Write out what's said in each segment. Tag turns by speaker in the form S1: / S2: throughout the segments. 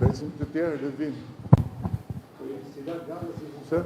S1: Presim të tjerë dhe vinë. Se?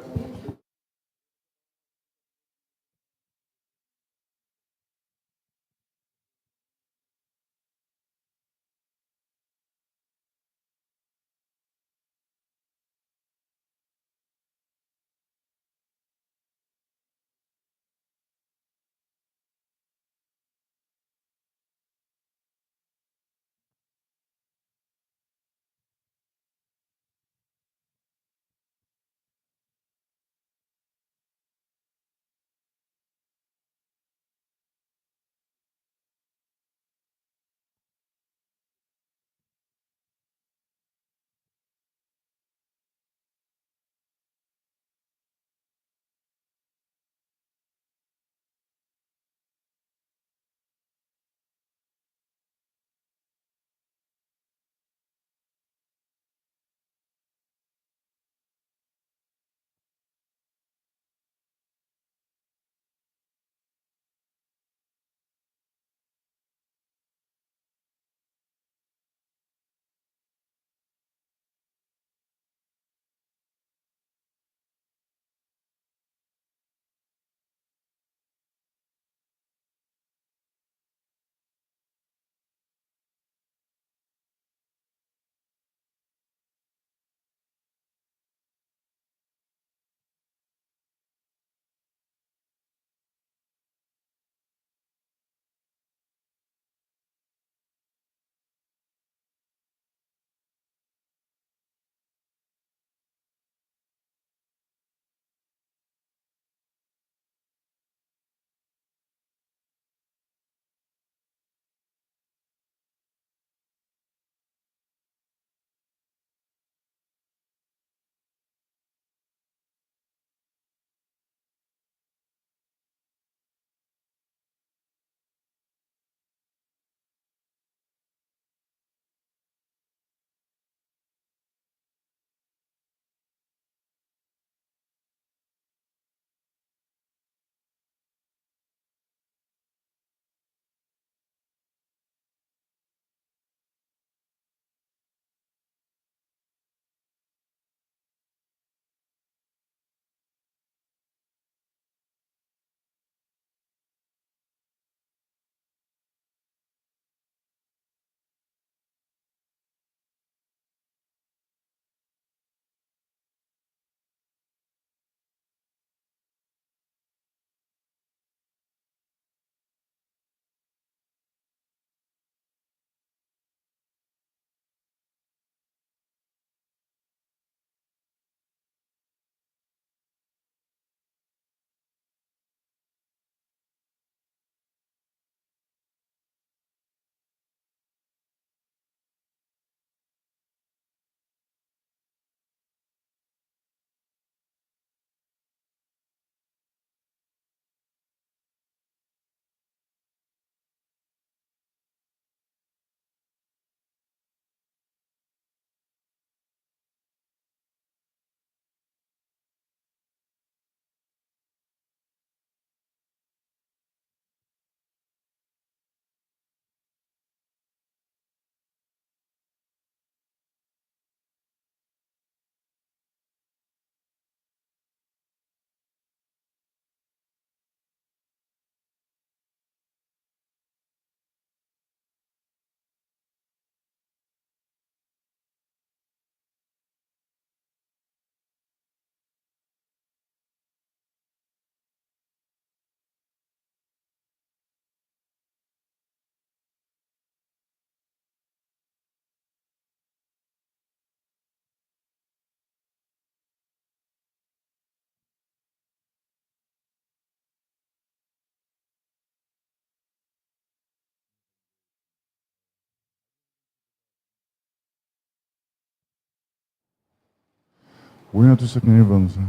S1: Unë aty se kënë një vëndë, se.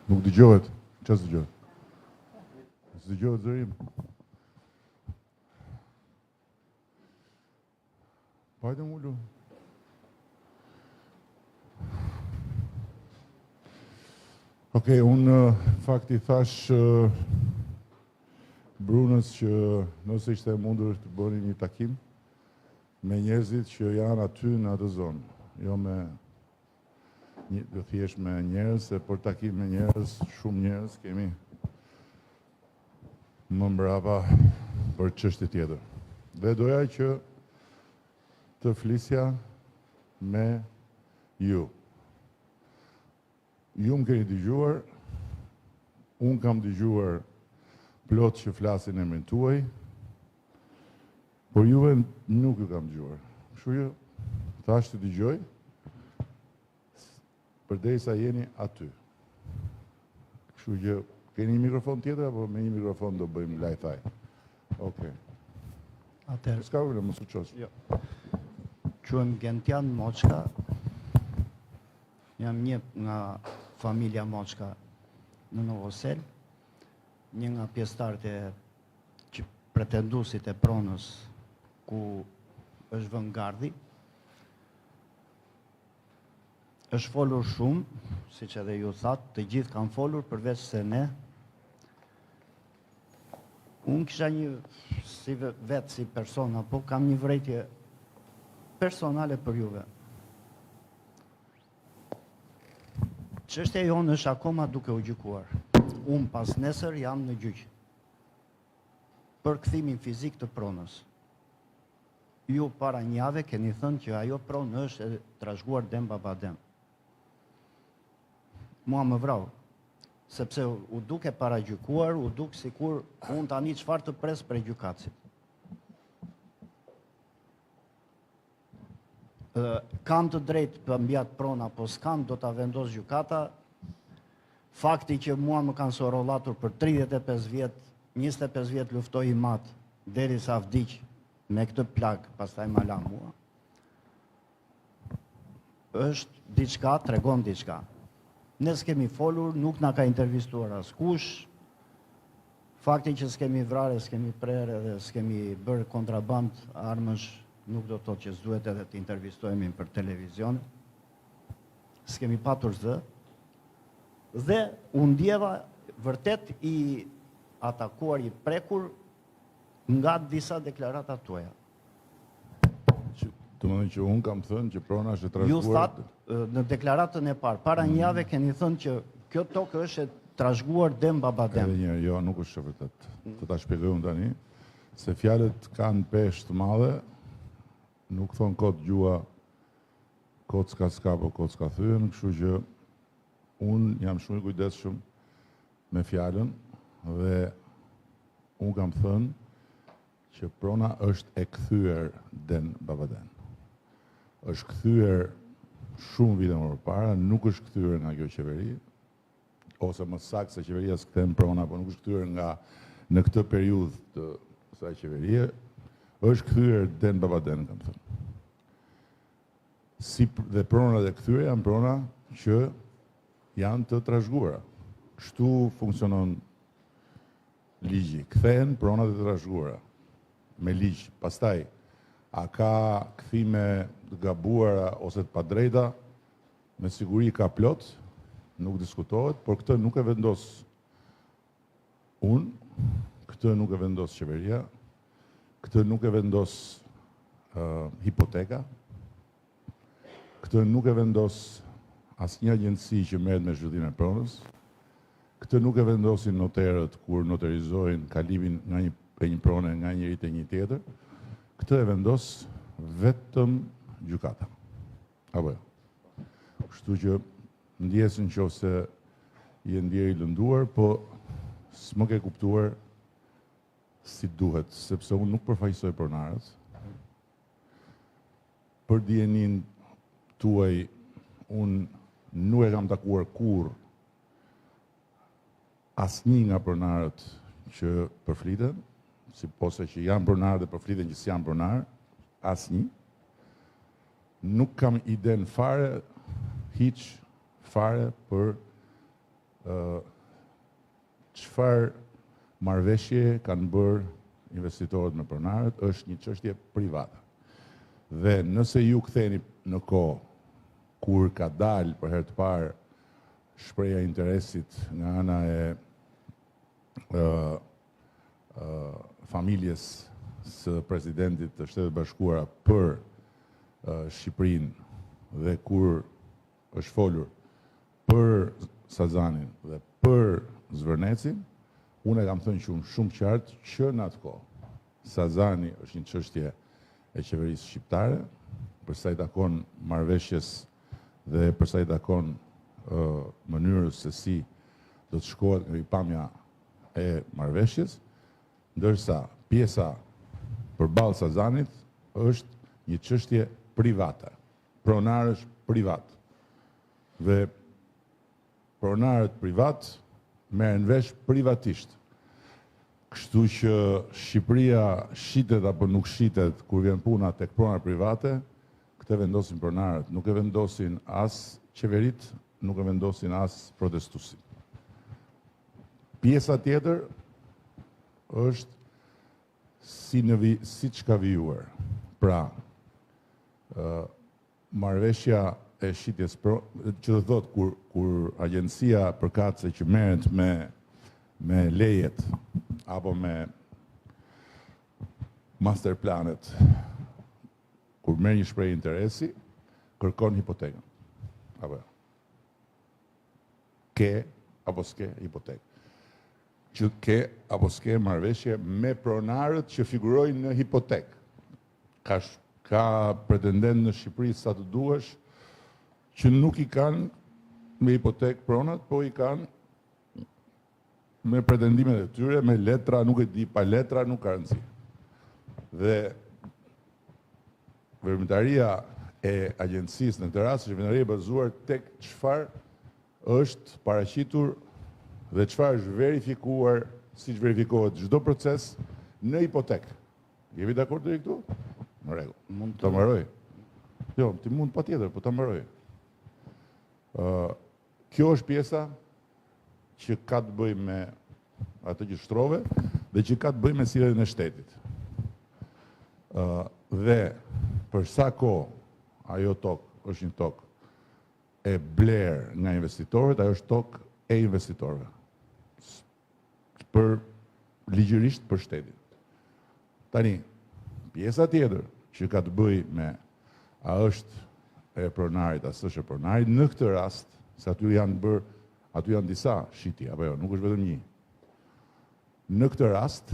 S1: Nuk dëgjohet. Qas dëgjohet? Së dëgjohet zërim. Pajtë më ullu. Okej, unë fakti thash Brunës që nëse ishte mundur të bëni një takim me njerëzit që janë aty në atë zonë, jo me do thjesht me njerëz, se për takim me njerëz, shumë njerëz kemi më mbrapa për çështje tjetër. Dhe doja që të flisja me ju. Ju më keni dëgjuar, unë kam dëgjuar plot që flasin emrin tuaj, por juve nuk ju kam dëgjuar. Kështu që thash të dëgjoj, përderisa jeni aty. Kështu që keni një mikrofon tjetër apo me një mikrofon do bëjmë lajthaj? Okej.
S2: Atëherë,
S1: S'ka ule, mos u ços.
S2: jo. Quhem Gentian Moçka. Jam një nga familja Moçka në Novosel, një nga pjesëtarët që pretenduesit e pronës ku është vënë gardi. Është folur shumë, siç edhe ju thatë, të gjithë kanë folur përveç se ne. Unë kisha një, si vetë si persona, po kam një vërejtje personale për juve. Çështja jonë është akoma duke u gjykuar. Unë pas nesër jam në gjyq për kthimin fizik të pronës. Ju para një jave keni thënë që ajo pronë është e trashëguar dem baba dem. Mua më vrau, sepse u duke para gjykuar, u duke sikur unë tani çfarë të pres për gjykatësit. Kam të drejtë për mbjat prona, po s'kam, do ta vendos gjykata. Fakti që mua më kanë sorrollatur për 35 vjet, 25 vjet luftoj i mat, derisa vdiq me këtë plag, pastaj ma la mua. Është diçka, tregon diçka. Ne s'kemi folur, nuk na ka intervistuar askush. Fakti që s'kemi vrarë, s'kemi prerë dhe s'kemi bërë kontraband armësh, nuk do të thotë që s'duhet edhe të intervistojemi për televizion. S'kemi patur zë. Dhe unë ndjeva vërtet i atakuar, i prekur nga disa deklarata tuaja.
S1: Të më thënë që unë kam thënë që prona është e
S2: Ju
S1: trashëguar.
S2: thatë në deklaratën e parë, para një jave keni thënë që kjo tokë është e trashëguar dem baba
S1: Edhe
S2: dem.
S1: një, jo, nuk është e vërtet. Të ta shpjegoj unë tani, se fjalët kanë peshë të madhe, nuk thonë kot gjua, kot s'ka po kot s'ka thyen, kështu që unë jam shumë i kujdesshëm me fjalën dhe unë kam thënë që prona është e kthyer den babaden. Është kthyer shumë vite më parë, nuk është kthyer nga kjo qeveri, ose më saktë se qeveria s'kthen prona, po nuk është kthyer nga në këtë periudhë të kësaj qeverie, është kthyer den babaden, kam thënë. Si dhe pronat e kthyer janë prona që janë të trashëguara. Kështu funksionon ligji. Kthehen pronat e trashëguara me ligj. Pastaj, a ka kthime të gabuara ose të padrejta, me siguri ka plot, nuk diskutohet, por këtë nuk e vendos unë, këtë nuk e vendos qeveria, këtë nuk e vendos hipoteka, këtë nuk e vendos asnjë agjenci që merret me zhvillimin e pronës, këtë nuk e vendosin noterët kur noterizojnë kalimin nga një prone nga njëri te një tjetër, këtë e vendos vetëm gjykata. Apo jo. Kështu që ndjesin nëse je ndjer i lënduar, po s'më ke kuptuar si duhet, sepse unë nuk përfaqësoj pronarët. Për dijenin tuaj, unë nuk e kam takuar kurrë asnjë nga pronarët që përfliten, si pose që janë pronarë dhe përfliten që s'janë pronarë, asnjë. Nuk kam iden fare, hiç fare për çfarë marrëveshje kanë bërë investitorët me pronarët, është një çështje private. Dhe nëse ju ktheni në kohë kur ka dalë për herë të parë shpreha e interesit nga ana e familjes së presidentit të Shtetet Bashkuara për Shqipërinë dhe kur është folur për Sazanin dhe për Zvërnecin, unë e kam thënë shumë qartë që në atë kohë Sazani është një çështje e qeverisë shqiptare, për sa i takon marrëveshjes dhe për sa i takon mënyrës se si do të shkohet në ripamja e marrëveshjes, ndërsa pjesa përballë Sazanit është një çështje private, pronarësh privat. Dhe pronarët privat merren vesh privatisht. Kështu që Shqipëria shitet apo nuk shitet kur vjen puna tek pronarët private, këtë vendosin pronarët, nuk e vendosin as qeverit, nuk e vendosin as protestuesit. Pjesa tjetër është siç ka vijuar. Pra, marrëveshja e shitjes që do thot kur agjencia përkatëse që merret me lejet apo me master planet, kur merr një shprehje interesi, kërkon hipotekën. Apo ke apo s'ke hipotekë. Që ke apo s'ke marrëveshje me pronarët që figurojnë në hipotekë. Ka pretendent në Shqipëri sa të duash që nuk i kanë me hipotekë pronat, po i kanë me pretendimet e tyre, me letra, nuk e di, pa letra nuk ka rëndësi. Dhe veprimtaria e agjencisë në këtë rast është veprimtaria e bazuar tek çfarë është paraqitur dhe çfarë është verifikuar, siç verifikohet çdo proces në hipotekë. Jemi dakord deri këtu? Në rregull. Mund ta mbaroj? Jo, ti mund patjetër, po ta mbaroj. Kjo është pjesa që ka të bëjë me atë që shtrove dhe që ka të bëjë me sjelljen e shtetit. Dhe për sa kohë ajo tokë është një tokë e blerë nga investitorët, ajo është tokë e investitorëve. Për ligjërisht për shtetin. Tani, pjesa tjetër që ka të bëjë me a është e pronarit, a s'është e pronarit, në këtë rast, se aty janë disa shitje, apo jo, nuk është vetëm një. Në këtë rast,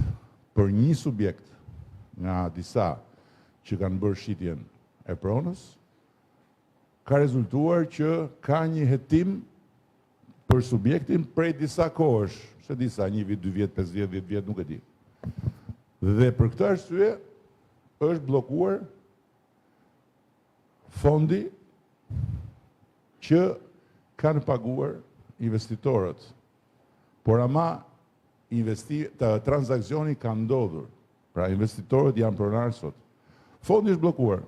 S1: për një subjekt nga disa që kanë bërë shitjen e pronës, ka rezultuar që ka një hetim për subjektin prej disa kohësh, se disa, 1 vit, 2 vjet, 5 vjet, 10 vjet, nuk e di. Dhe për këtë arsye është bllokuar fondi që kanë paguar investitorët. Por ama transakcioni ka ndodhur. Pra investitorët janë pronarë sot. Fondi është bllokuar.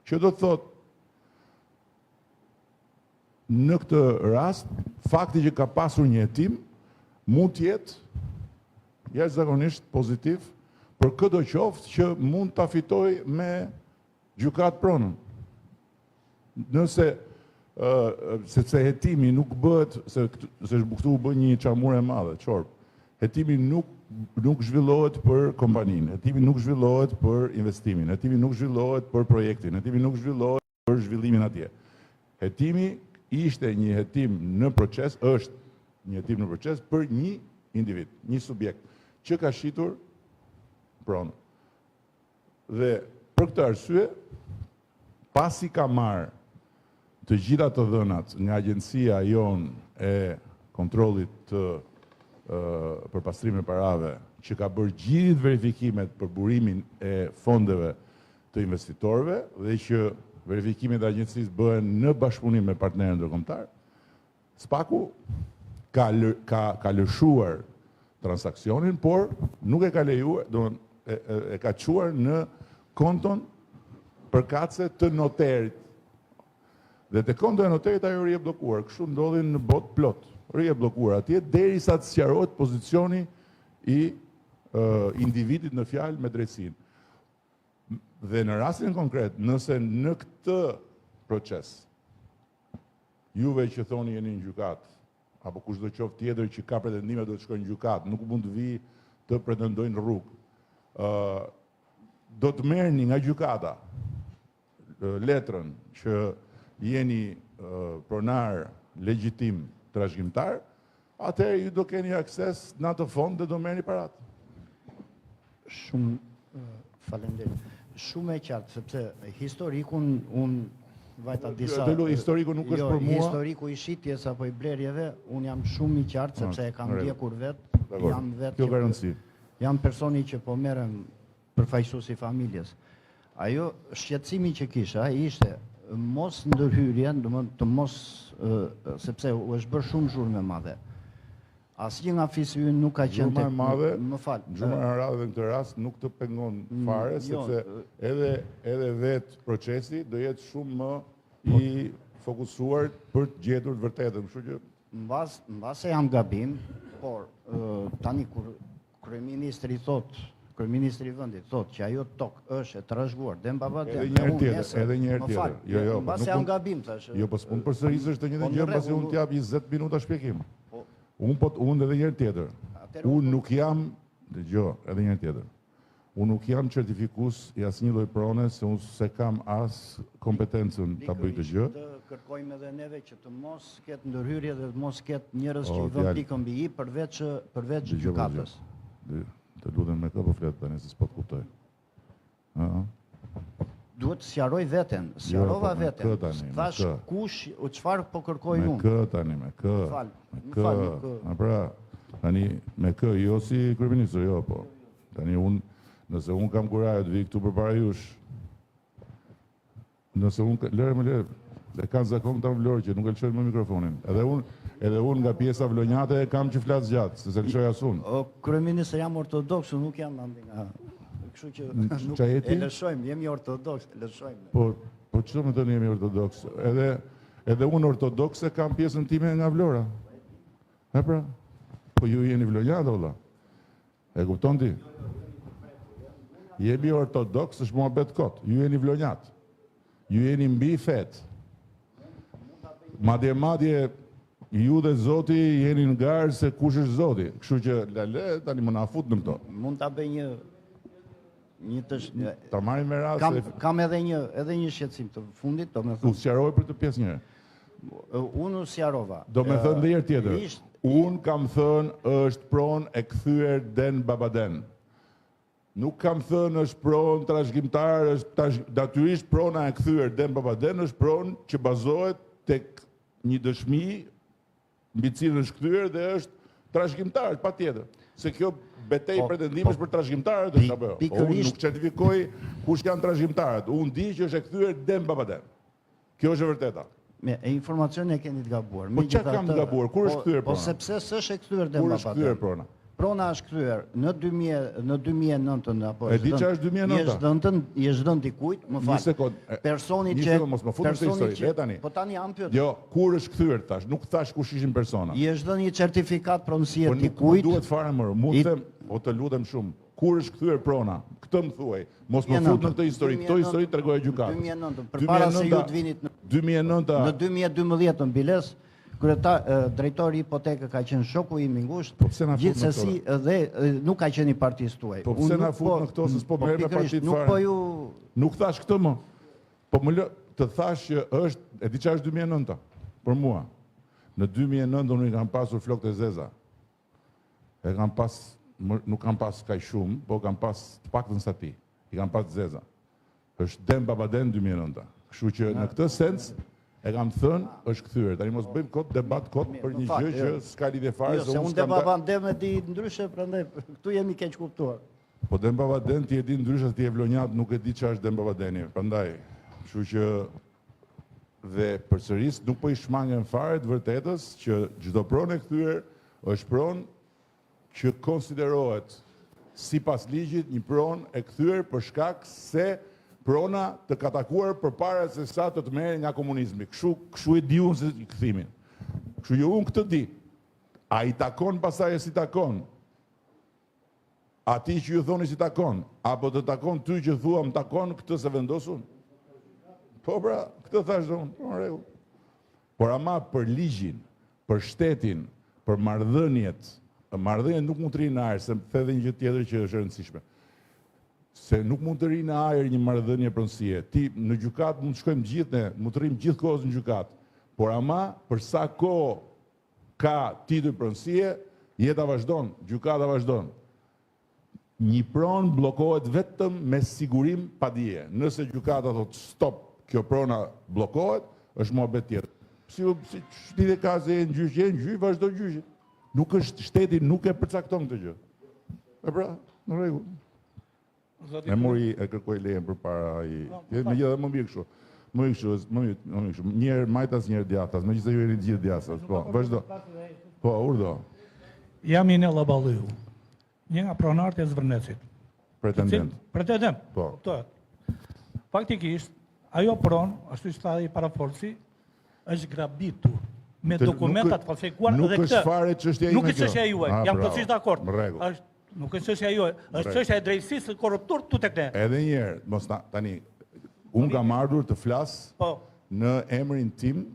S1: Që do të thotë në këtë rast, fakti që ka pasur një hetim mund të jetë jashtëzakonisht pozitiv për çdo qoftë që mund ta fitoj me gjykat pronën. Nëse sepse hetimi nuk bëhet se këtu u bë një çamure e madhe, çorp. Hetimi nuk zhvillohet për kompaninë, hetimi nuk zhvillohet për investimin, hetimi nuk zhvillohet për projektin, hetimi nuk zhvillohet për zhvillimin atje. Hetimi ishte një hetim në proces, është një hetim në proces për një individ, një subjekt që ka shitur pronë. Dhe për këtë arsye, pasi ka marrë të gjitha të dhënat nga agjencia jon e kontrollit të përpastrimit të parave, që ka bërë gjithë verifikimet për burimin e fondeve të investitorëve dhe që verifikimet e agjencisë bëhen në bashkëpunim me partnerë ndërkombëtar, SPAK-u ka lëshuar transakcionin, por nuk e ka lejuar, e ka çuar në konton përkatëse të noterit. Dhe te konto e noterit ajo rije bllokuar, kështu ndodhin në botë plot. Rije bllokuar atje derisa të sqarohet pozicioni i individit në fjalë me drejtësinë. Dhe në rastin konkret, nëse në këtë proces juve që thoni jeni në gjykat, apo kushdo qoftë tjetër që ka pretendime do të shkojnë në gjykat, nuk mund të vi të pretendojnë rrugë. Do të merrni nga gjykata letrën që jeni pronar legjitim trashëgimtar, atëherë ju do keni akses në atë fond dhe do merrni paratë.
S2: Shumë faleminderit. Shumë e qartë, sepse historikun vajta disa...
S1: Historiku nuk është për mua...
S2: Historiku i shitjes apo i blerjeve, unë jam shumë i qartë, sepse e kam ndjekur vetë, jam vetë... Jam personi që po merrem përfaqësues i familjes. Ajo shqetësimi që kisha ishte mos ndërhyrje, të mos, sepse u është bërë shumë zhurmë e madhe. Asnjë nga fisi ynë nuk ka qenë
S1: tek madhe.
S2: Më fal.
S1: Zhurma e radhë në këtë rast nuk të pengon fare, sepse edhe vetë procesi do jetë shumë më i fokusuar për të gjetur të vërtetën. Kështu që
S2: mbase jam gabim, por tani kur kryeministri kryeministri i vendit thotë që ajo tokë është e trashëguar Dem Babadem.
S1: Edhe një herë tjetër. Jo,
S2: mbase jam gabim thash.
S1: Jo, po s'pun përsërisësh të njëjtën gjë, pasi unë t'jap 20 minuta shpjegim. Unë edhe një herë tjetër. Unë nuk jam, dëgjoj, edhe një herë tjetër. Unë nuk jam certifikues i asnjë lloj prone, se unë se kam as kompetencën ta bëj këtë gjë.
S2: Të kërkojmë edhe neve që të mos ketë ndërhyrje dhe të mos ketë njerëz që i vën pikën mbi i përveç gjykatës.
S1: Të lutem me kë po flet tani se s'po të kuptoj.
S2: Duhet të sqaroj veten, sqarova veten. Thash kush o çfarë po kërkoj unë.
S1: Me kë tani, me kë. Pra, tani me kë, jo si kryeminist, jo po. Tani nëse unë kam kurajo të vi këtu përpara jush, nëse unë lërë, e kanë zakon të vlorë që nuk e lëshojnë me mikrofonin. Edhe unë nga pjesa vlonjate kam që flasë gjatë, se lëshoj asun.
S2: Kryeministër, jam ortodoksu, nuk jam nga... Kështu që e lëshojmë, jemi ortodoks, e lëshojmë.
S1: Po qëto me të jemi ortodoks? Edhe unë ortodokse kam pjesën time nga vlora. E pra? Po ju jeni vlonjate, ola? E kupton ti? Jemi ortodoks, është mua betë kotë. Ju jeni vlonjat. Ju jeni mbi fet. Madje, ju dhe Zoti jeni në garë se kush është Zoti. Kështu që, lale, tani më na fut në këto.
S2: Mund ta bëj
S1: ta marrim me rast.
S2: Kam edhe një shqetësim të fundit, do me thënë.
S1: U sqaroj për të pjesë njëre.
S2: Unë u sqarova.
S1: Do me thënë dhe herë tjetër. Unë kam thënë është pronë e kthyer Den Babaden. Nuk kam thënë është pronë trashëgimtar, natyrisht prona e kthyer Den Babaden është pronë që bazohet tek një dëshmi mbi cilën është kthyer dhe është trashëgimtar, patjetër. Se kjo betej pretendimesh për trashëgimtarët është apo jo. Unë nuk certifikoj kush janë trashëgimtarët. Unë di që është e kthyer Den Babaden. Kjo është e vërteta.
S2: E informacion e keni të gabuar.
S1: Po çka kam të gabuar? Kur është kthyer prona?
S2: Po sepse s'është e kthyer Den Babaden.
S1: Kur është kthyer prona?
S2: Prona është kthyer në 2009 apo
S1: e di çfarë është 2009?
S2: Është dhënë dikujt, më fal. Personi që
S1: mos më fut në histori, le tani.
S2: Po tani jam pyetur.
S1: Jo, kur është kthyer thash, nuk thash kush ishin persona.
S2: I është dhënë një certifikat pronësie dikujt.
S1: Po duhet fare më, mund të them, po të lutem shumë. Kur është kthyer prona? Këtë më thuaj. Mos më fut në këtë histori. Këtë histori tregoj gjykatës.
S2: 2009, përpara se ju të vinit në
S1: 2009.
S2: Në 2012 në Biles, drejtori hipotekë ka qenë shoku im i ngushtë, gjithsesi dhe nuk ka qenë i partisë tuaj.
S1: Po pse na fut në këto se s'po merr me partitë fare? Nuk thash këtë më. Po më lë të thash që është, e di çfarë është 2009 për mua. Në 2009 unë kam pasur flokët e zeza. Nuk kam pas kaq shumë, po kam pas të paktën sa ti. I kam pas të zeza. Është Den Babaden 2009. Kështu që në këtë sens e kam thënë, është kthyer. Tani mos bëjmë debat për një gjë që s'ka lidhje fare.
S2: Se unë Den Babaden e di ndryshe, prandaj këtu jemi keq kuptuar.
S1: Po Den Babaden ti e di ndryshe, ti e vlonjat, nuk e di çfarë është Den Babadeni. Prandaj, kështu që dhe përsëris nuk po i shmangen fare të vërtetës që çdo pronë e kthyer është pronë që konsiderohet sipas ligjit një pronë e kthyer për shkak se prona të katakuar përpara se sa të merren nga komunizmi. Kështu e di unë se kthimin. Kështu jo unë këtë di. A i takon pasaj e si takon? Ati që ju thoni si takon? Apo të takon ty që thua më takon këtë se vendosun? Po pra, këtë thash dhe unë, në rregull. Por ama për ligjin, për shtetin, për marrëdhëniet, marrëdhënia nuk mund të rinë në ajër, se the edhe një gjë tjetër që është e rëndësishme. Se nuk mund të rinë në ajër një marrëdhënie pronësie. Ti në gjykat mund të shkojmë gjithë ne, mund të rrim gjithë kohës në gjykat. Por ama për sa kohë ka titull pronësie, jeta vazhdon, gjykata vazhdon. Një pronë bllokohet vetëm me sigurim pa dije. Nëse gjykata thotë stop, kjo prona bllokohet, është mohabet tjetër. Si shtite ka se në gjyq, vazhdo gjyqi. Nuk është shteti, nuk e përcakton këtë gjë. E pra, në rregull. E mori e kërkoj lejen përpara ai. Megjithatë më mirë kështu. Më mirë kështu. Një herë majtas, një herë djathtas, megjithëse ju jeni të gjithë djathtas. Po, vazhdo. Po, urdhë.
S3: Jam i Nella Balliu, një nga pronarët e Zvërnecit.
S1: Pretendent.
S3: Pretendent.
S1: Po.
S3: Faktikisht, ajo pronë, ashtu që tha i paraforci, është grabitur me dokumentat falsifikuar dhe këtë.
S1: Nuk është fare çështja ime kjo.
S3: Nuk është çështja juaj, jam plotësisht dakord. Nuk është çështja juaj, është çështja e drejtësisë së korruptor këtu tek ne.
S1: Edhe një herë, mos tani, unë kam ardhur të flas në emrin tim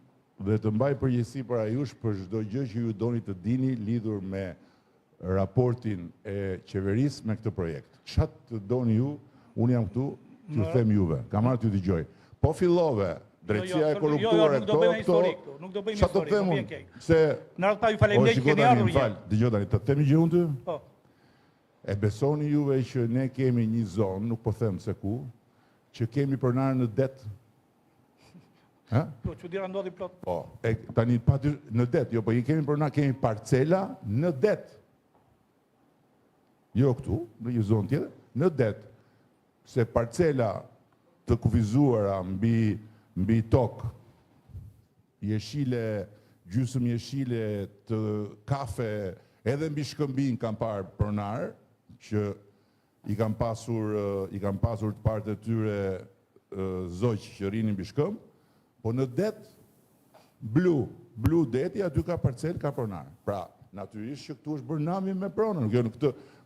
S1: dhe të mbaj përgjegjësi para jush për çdo gjë që ju doni të dini lidhur me raportin e qeverisë me këtë projekt. Çfarë të doni ju, unë jam këtu, t'ju them juve. Kam ardhur t'ju dëgjoj. Po fillove drejtësia e korruptuar
S3: nuk do bëjmë historik këtu, nuk do bëjmë historik, më vjen keq.
S1: Se
S3: në radhë pa ju faleminderit që keni ardhur.
S1: Dëgjoj tani, të them një gjë unë ty?
S3: Po.
S1: E besoni juve që ne kemi një zonë, nuk po them se ku, që kemi pronar në det?
S3: Po, çuditëra ndodhi plot.
S1: Po, tani në det, jo, po i kemi pronar, kemi parcela në det. Jo këtu, në një zonë tjetër, në det. Se parcela të kufizuara mbi tokë, jeshile, gjysmë jeshile të kafe, edhe mbi Shkëmbin kam parë pronar, që i kam pasur të partë e tyre zoq që rinin mbi Shkëmb, po në det, blu deti, aty ka parcel, ka pronar. Pra, natyrisht që këtu është bërë nami me pronën,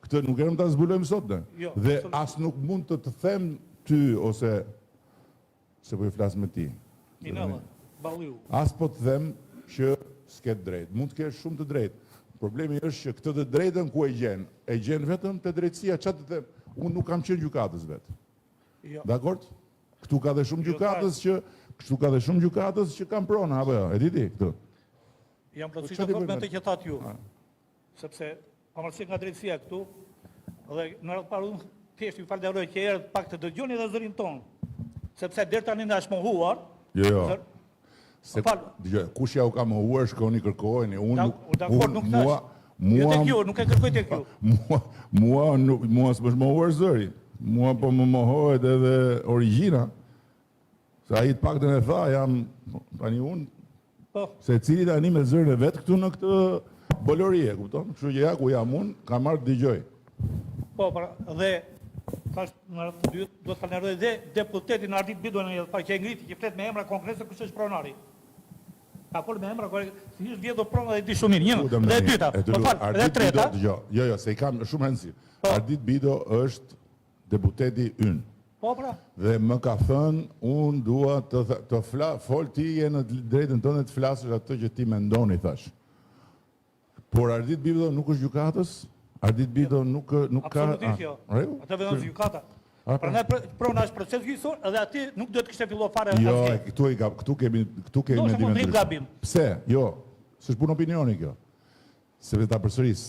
S1: këtë nuk erëm ta zbulojmë sot ne. Dhe as nuk mund të them ty, ose se po i flas me ti.
S3: Minella Balliu.
S1: As po të them që s'ket drejt. Mund të kesh shumë të drejt. Problemi është që këtë të drejtën ku e gjen vetëm te drejtësia, çfarë të them? Unë nuk kam qenë gjykatës vetë. Dakord? Këtu ka dhe shumë gjykatës që kanë prona, apo jo? E di ti këtë?
S3: Jam plotësisht dakord me të që thatë ju. Sepse pavarësisht nga drejtësia këtu, dhe në radhë parë unë thjesht ju falenderoj që erët pak të dëgjoni dhe zërin tonë. Sepse deri tani na është mohuar.
S1: Jo. Kush ja u ka mohuar, shkoni kërkojeni.
S3: Nuk e kërkoj tek ju.
S1: Mua s'më mohuar zëri. Mua po më mohohet edhe origjina. Se ai të paktën e tha, jam tani unë. Se cili tani me zërin e vet këtu në këtë bolorie, kupton? Kështu që ja ku jam unë, kam marrë të dëgjoj. Po,
S3: dhe thash në radhë të dytë, do të falenderoj dhe deputetin Ardit Bidon që e ngriti, që flet me emra konkrete se kush është pronari. Ka fol me emra konkrete, si është vjedhur prona dhe di shumë mirë. Një dhe e dyta. Po fal, dhe e treta.
S1: Jo, se i kam shumë rëndësi. Ardit Bido është deputeti ynë.
S3: Po pra.
S1: Dhe më ka thënë, unë dua të fol ti je në drejtën tënde të flasësh atë që ti mendoni, thash. Por Ardit Bido nuk është gjykatës. Ardit Bido nuk ka...
S3: Absolutisht jo. Atë vetëm gjykata. Prandaj prona është proces gjyqësor dhe aty nuk duhet të kishte filluar fare asgjë.
S1: Jo, këtu kemi mendim. Pse? Jo, s'është punë opinioni kjo. Sepse ta përsëris.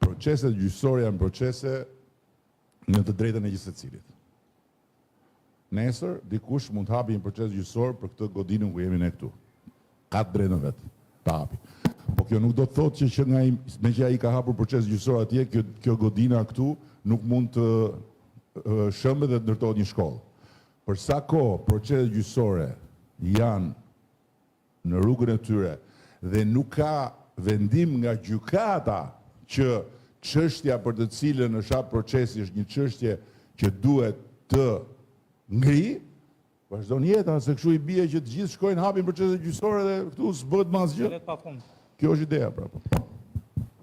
S1: Proceset gjyqësore janë procese në të drejtën e gjithë secilit. Nesër dikush mund të hapi një proces gjyqësor për këtë godinën ku jemi ne këtu. Ka të drejtën vet ta hapi. Po kjo nuk do të thotë që me që ai ka hapur proces gjyqësor atje, kjo godina këtu nuk mund të shëmbet dhe të ndërtohet një shkollë. Për sa kohë proceset gjyqësore janë në rrugën e tyre dhe nuk ka vendim nga gjykata që çështja për të cilën është hap procesi është një çështje që duhet të ngri, vazhdon jeta, se kështu i bie që të gjithë shkojnë hapin proceset gjyqësore dhe këtu s'bëhet më asgjë. Kjo është ideja, prapë.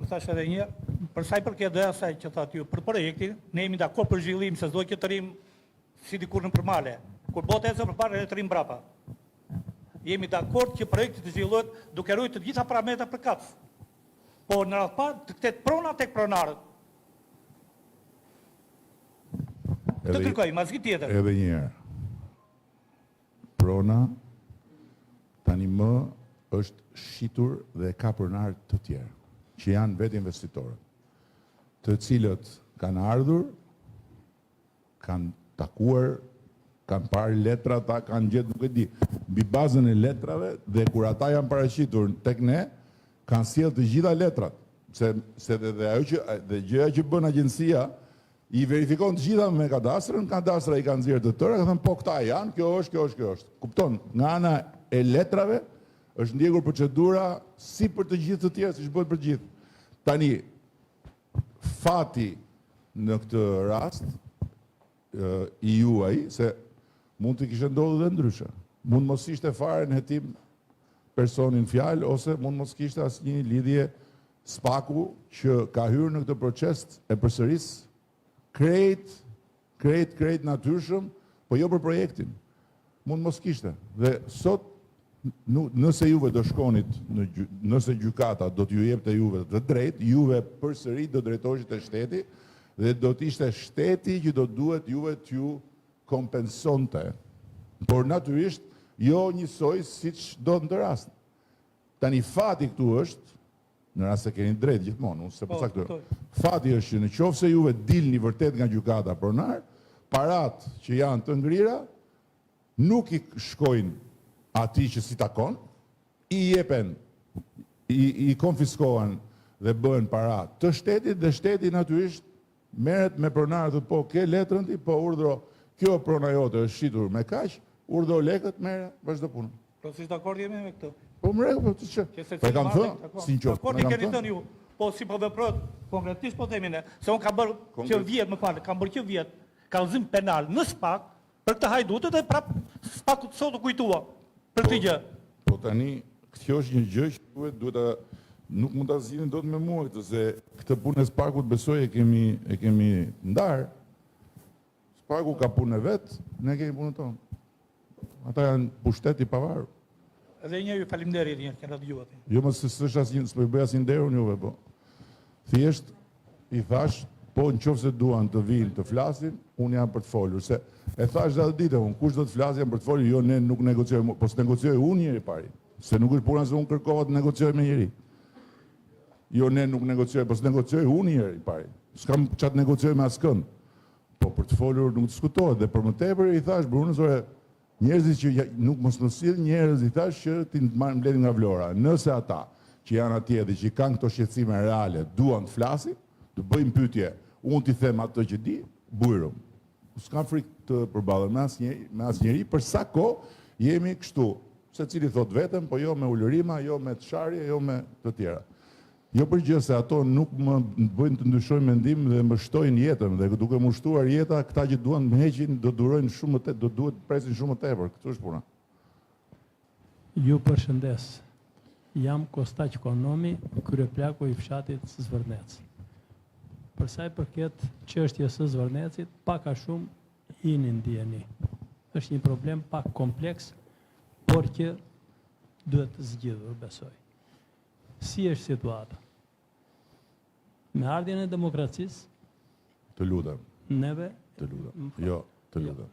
S3: Thash edhe një, për sa i përket dhe asaj që thatë ju, për projektin, ne jemi dakord për zhvillim, se s'do që të rrim si dikur në përmale. Kur botë ecë përpara ne të rrim mbrapa. Jemi dakord që projekti të zhvillohet duke ruajtur të gjitha parametrat për kaps. po në radhë parë të ketë prona tek pronarët. Të kërkoj, ma s'ki tjetër.
S1: Edhe një herë. Prona tani më është shitur dhe ka pronar të tjerë, që janë vetë investitorët, të cilët kanë ardhur, kanë takuar, kanë parë letra, ta kanë gjetë, nuk e di, mbi bazën e letrave, dhe kur ata janë paraqitur tek ne, kanë sjellë të gjitha letrat, se dhe gjëja që bën agjencia, i verifikon të gjitha me kadastrën, kadastra i kanë nxjerrë të tëra, ka thënë po këta janë, kjo është. Kupton, nga ana e letrave është ndjekur procedura si për të gjithë të tjerë, siç bëhet për të gjithë. Tani fati në këtë rast i juaj se mund të kishte ndodhur dhe ndryshe. Mund mos ishte fare në hetim personin fjalë ose mund mos kishte asnjë lidhje spaku që ka hyrë në këtë proces e përsëris krejt natyrshëm, po jo për projektin. Mund mos kishte. Dhe sot, nëse juve do shkonit, nëse gjykata do t'ju jepte juve të drejt, juve përsëri do drejtoheshit e shteti, dhe do t'ishte shteti që do duhet juve t'ju kompensonte. Por natyrisht, jo njësoj siç do në të rast. Tani fati këtu është, në rast se keni drejt gjithmonë, unë se përcaktoj. Fati është që në qoftë se juve dilni vërtet nga gjykata pronar, parat që janë të ngrira nuk i shkojnë ati që si takon, i jepen, i konfiskohen dhe bëhen parat të shtetit, dhe shteti natyrisht merret me pronarët, po ke letrën ti, po urdhro, kjo prona jote është shitur me kaq, urdhro lekët, merre, vazhdo punën.
S3: Po si dakord jemi me këtë?
S1: Po më rregull, po të çë. Po kam thënë, sinqert.
S3: Dakord i keni thënë ju. Po si po veprot, konkretisht po themi ne, se unë kam bërë që vjet, më fal, kam bërë që vjet, kallëzim penal në SPAK për këtë hajdutët dhe prap SPAK sot u kujtua për këtë gjë.
S1: Po tani, kjo është një gjë që duhet ta nuk mund ta zgjidhni dot me mua këtë, se këtë punë e SPAK-ut besoj e kemi ndar. SPAK-u ka punën e vet, ne kemi punën tonë. Ata janë pushtet i pavarur.
S3: Edhe një ju faleminderit një që na dëgjuat.
S1: Jo më s'është asnjë, s'po i bëj asnjë nderun juve, po. Thjesht i thash, po nëse duan të vinë të flasin, unë jam për të folur, se e thash atë ditë, unë kush do të flasë jam për të folur, jo ne nuk negociojmë, po s'negocioj unë njëri pari, se nuk është puna se unë kërkova të negocioj me njëri. Jo ne nuk negocioj, po s'negocioj unë njëri pari. S'kam çat negocioj me askën. Po për të folur nuk diskutohet, dhe për më tepër i thash Brunës, njerëzit që nuk mos në sill njerëz i thash që ti mbledhin nga Vlora. Nëse ata që janë atje dhe që kanë këto shqetësime reale duan të flasin, të bëjmë pyetje, unë t'i them ato që di, bujrum. S'kam frikë të përballen me asnjëri, për sa kohë jemi kështu, secili thot vetëm, po jo me ulërima, jo me të sharje, jo me të tjera. Jo për gjë se ato nuk më bëjnë të ndryshoj mendim dhe më shtojnë jetën, dhe duke më shtuar jeta, këta që duan më heqin, do durojnë shumë të do duhet presin shumë më tepër. Këtë është puna.
S4: Ju përshëndes. Jam Kostaq Konomi, kryeplaku i fshatit Zvërnec. Për sa i përket çështjes së Zvërnecit, pak a shumë jeni ndjeni. Është një problem pak kompleks, por që duhet zgjidhur, besoj. Si është situata? Me ardhjen e demokracisë,
S1: Të lutem.
S4: neve...
S1: Të lutem. Jo, të lutem.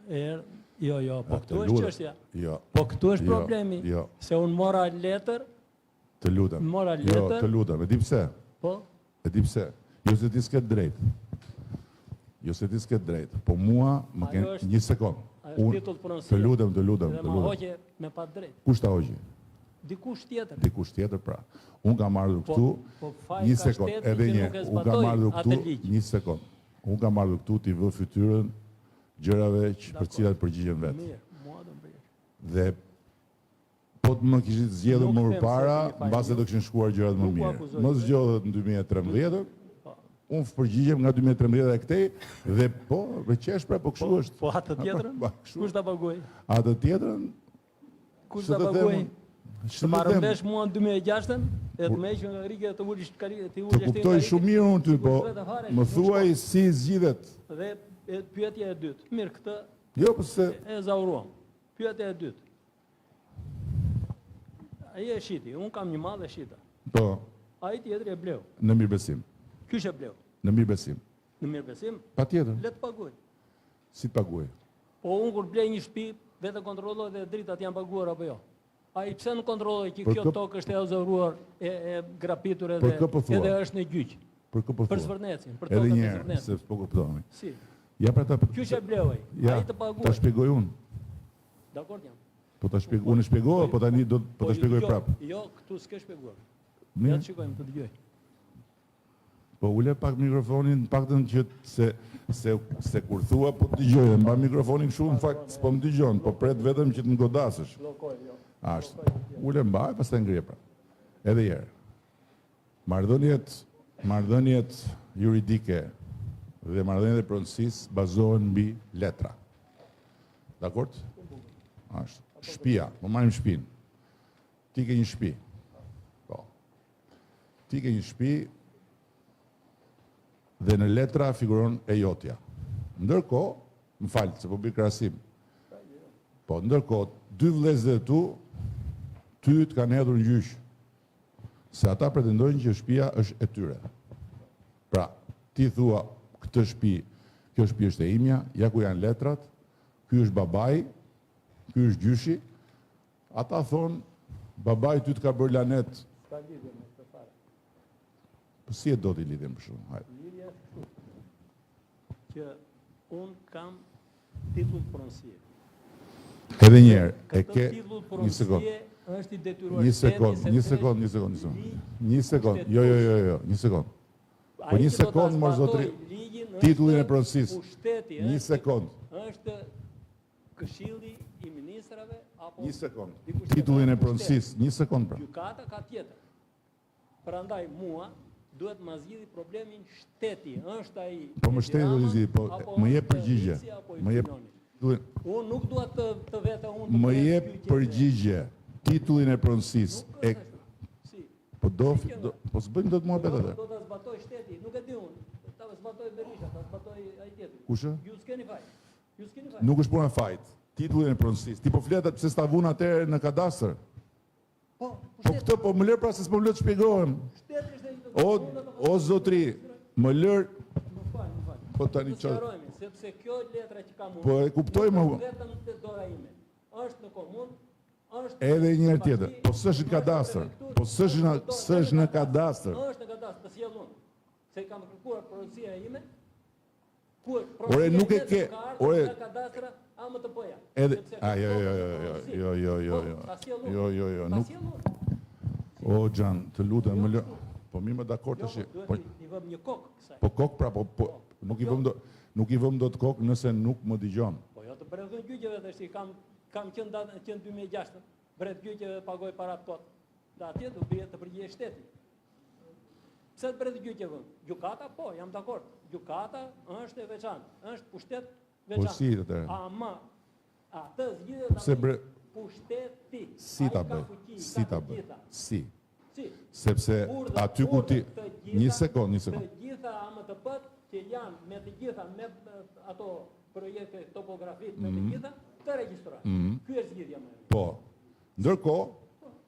S4: Jo, po këtu është çështja.
S1: Jo.
S4: Po këtu është problemi.
S1: Jo.
S4: Se unë mora letër.
S1: Të lutem.
S4: Mora
S1: Jo,
S4: letër.
S1: të lutem. E di pse?
S4: Po.
S1: E di pse? Jo se ti s'ket drejt. Jo se ti s'ket drejt. Po mua më ken një sekond. Të lutem.
S4: Dhe ma hoqe me pa drejt.
S1: Kush ta hoqi?
S4: Dikush tjetër.
S1: Dikush tjetër, pra. Unë kam ardhur këtu, një sekond, edhe një, unë kam ardhur këtu, një sekond. Unë kam ardhur këtu t'i vë fytyrën gjërave për cilat përgjigjen vetë. Dhe po të më kishit zgjedhur më përpara, mbase do kishin shkuar gjërat më mirë. Më zgjodhet në 2013, unë përgjigjem nga 2013 e këtej, dhe po, veqesh pra, po kështu është.
S4: Po atë tjetërën? Kush ta paguaj?
S1: Atë tjetërën?
S4: Kush ta paguaj? Të marrë mbesh mua në 2006-ën, e të meqë nga rike të ullisht të
S1: Të kuptoj shumë mirë unë ty, po më thuaj si zgjidhet.
S4: Dhe pyetja e dytë. Mirë, këtë
S1: Jo, përse...
S4: e zauruam. Pyetja e dytë. Aje e shiti, unë kam një madhe shita.
S1: Po.
S4: Ai tjetri e bleu.
S1: Në mirëbesim.
S4: Ky që e bleu.
S1: Në mirëbesim.
S4: Në mirëbesim,
S1: Patjetër.
S4: le të paguaj.
S1: Si të paguaj?
S4: Po unë kur blej një shtëpi, vetë kontrolloj dhe dritat janë paguar apo jo. Ai pse nuk kontrolloj që
S1: Për
S4: kjo
S1: kë-
S4: tokë është e azoruar, e grapitur
S1: Për kë po thua?
S4: edhe është në gjyq.
S1: Për kë po
S4: Për
S1: thua?
S4: Zvërnecin, për
S1: Edhe
S4: tokën
S1: një
S4: e
S1: herë,
S4: Zvërnecit.
S1: se po kuptoni.
S4: Si.
S1: Ja pra ta.
S4: Ky që e bleu ai.
S1: Ja,
S4: Ai të
S1: ta
S4: paguaj.
S1: shpjegoj unë.
S4: Dakord jam.
S1: Po ta shpjegoj, unë shpjegoj, po tani do po ta
S4: ju
S1: shpjegoj
S4: dëgjoj.
S1: prapë.
S4: Jo, këtu s'ke shpjeguar.
S1: Mirë.
S4: Ja të shikojmë të dëgjoj.
S1: Po ule pak mikrofonin, paktën që se kur thua po të dëgjoj, dhe mba mikrofonin kështu në fakt s'po më dëgjon, po pret vetëm që të më godasësh.
S4: Llokoj, jo.
S1: Ashtu. Ule mbaj, pastaj ngrihe pra. Edhe herë. Marrëdhëniet juridike dhe marrëdhëniet e pronësisë bazohen mbi letra. Dakord? Ashtu. Shtëpia, po marrim shtëpinë. Ti ke një shtëpi. Po. Ti ke një shtëpi dhe në letra figuron e jotja. Ndërkohë, më falë, se po bëj krahasim. Po, ndërkohë, dy vëllezërit tu, ty të kanë hedhur në gjyq. Se ata pretendojnë që shtëpia është e tyre. Pra, ti thua, këtë shtëpi, kjo shtëpi është e imja, ja ku janë letrat, ky është babai, ky është gjyshi. Ata thonë, babai ty të ka bërë lanet.
S4: Ka lidhje me këtë fare.
S1: Po si e do t'i lidhjem për shumë? Hajde.
S4: Lidhja është kështu. Që unë kam titull pronësie.
S1: Edhe një herë, e
S4: Këtë
S1: ke
S4: titull
S1: një sekond.
S4: pronësie është i detyruar
S1: Një
S4: shteti,
S1: sekond,
S4: sepse
S1: një sekond. Një sekond. Jo, një sekond. Po
S4: ai
S1: një
S4: që do ta
S1: sekond, mor
S4: zbatoj
S1: zotri.
S4: ligjin
S1: Titullin e
S4: është
S1: pronësisë.
S4: Pushteti
S1: Një
S4: është-
S1: sekond.
S4: Është Këshilli i Ministrave apo
S1: Një sekond.
S4: dikush
S1: Titullin e
S4: tjetër,
S1: pronësisë, një sekond pra.
S4: Gjykata ka tjetër. Prandaj mua duhet ma zgjidhi problemin shteti. Është ai.
S1: Po më shteti do t'i zgjidhi, po
S4: apo
S1: më jep
S4: është
S1: përgjigje.
S4: policia, apo i
S1: Më jep
S4: Filoni.
S1: duhet-
S4: Unë nuk dua të vete unë të
S1: më
S4: bëj
S1: jep
S4: gjyqje.
S1: përgjigje. Titullin e pronësisë.
S4: Nuk
S1: E
S4: është ashtu. Si?
S1: po po s'bëjmë dot muhabet atë.
S4: Do ta zbatoj shteti, nuk e di unë. Ta zbatoj Berisha, ta zbatoj ai tjetri.
S1: Kush ë?
S4: Ju s'keni faj. Ju s'keni faj.
S1: Nuk është puna e fajt. Titullin e pronësisë. Ti po flet pse s'ta vun atëherë në kadastër.
S4: Po,
S1: Po këtë po më lër pra se s'po më lë të shpjegohem.
S4: shteti është
S1: O zotri, më lër,
S4: Më fal.
S1: po tani
S4: Të
S1: çfarë?
S4: sqarojmë, sepse kjo letra që kam unë.
S1: Po e kuptoj më.
S4: nuk është vetëm te dora ime. Është në komunë, është
S1: Edhe një herë
S4: pasi,
S1: tjetër. Po s'është në kadastër. Po s'është në kadastër.
S4: Është në kadastër, të sjell unë. Se kam kërkuar pronësia ime. Ku
S1: Ore, nuk e ke, ore.
S4: Në kadastër AMTP-ja.
S1: Edhe
S4: Sepse
S1: jo,
S4: ta sjell unë.
S1: jo,
S4: Ta
S1: nuk.
S4: sjell unë.
S1: O Xhan, të lutem, më lë. Po mi më dakord tash.
S4: Duhet
S1: Po
S4: i vëm një kokë kësaj.
S1: po kok pra, po nuk i vëm dot kok nëse nuk më dëgjon.
S4: Po jo të bredhën gjyqeve tash, kam qenë 2006, bret gjyqeve pagoj parat tot. Dhe atje do bie të përgjigje shteti. Pse të bret gjyqeve? Gjykata po, jam dakord. Gjykata është e veçantë, është pushtet veçantë.
S1: Po si atëherë?
S4: Ama atë zgjidhet
S1: Pse
S4: pushteti.
S1: si
S4: Ai
S1: ta
S4: ka
S1: bëj?
S4: fuqi,
S1: Si
S4: ka
S1: ta
S4: të
S1: bëj?
S4: gjitha.
S1: Si?
S4: Si?
S1: Sepse aty ku ti një sekond.
S4: Të gjitha AMTP-t që janë me të gjitha me ato projekte topografit me të gjitha të regjistrojnë. Ky është zgjidhja më e mirë.
S1: Po.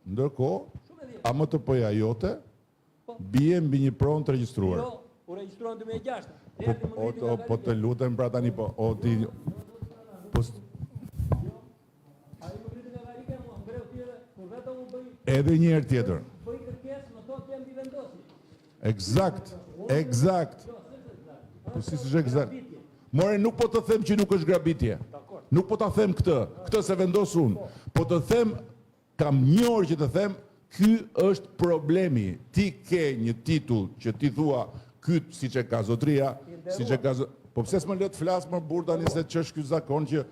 S1: Ndërkohë, AMTP-ja jote bie mbi një pronë të regjistruar.
S4: Jo, u regjistruan 2006.
S1: Po të lutem pra tani po, o ti po
S4: Ai më ngritë nga varike, mua ngreu tjetër, kur vetëm u bëj
S1: edhe një herë tjetër.
S4: kërkesë, më thotë jam i vendosur.
S1: Eksakt. Po si s'është eksakt. More, nuk po të them që nuk është grabitje. Nuk po ta them këtë se vendos unë. Po të them, kam një orë që të them, ky është problemi. Ti ke një titull që ti thua, ky siç e ka zotria, siç e ka po pse s'më lë të flas më burr tani se ç'është ky zakon që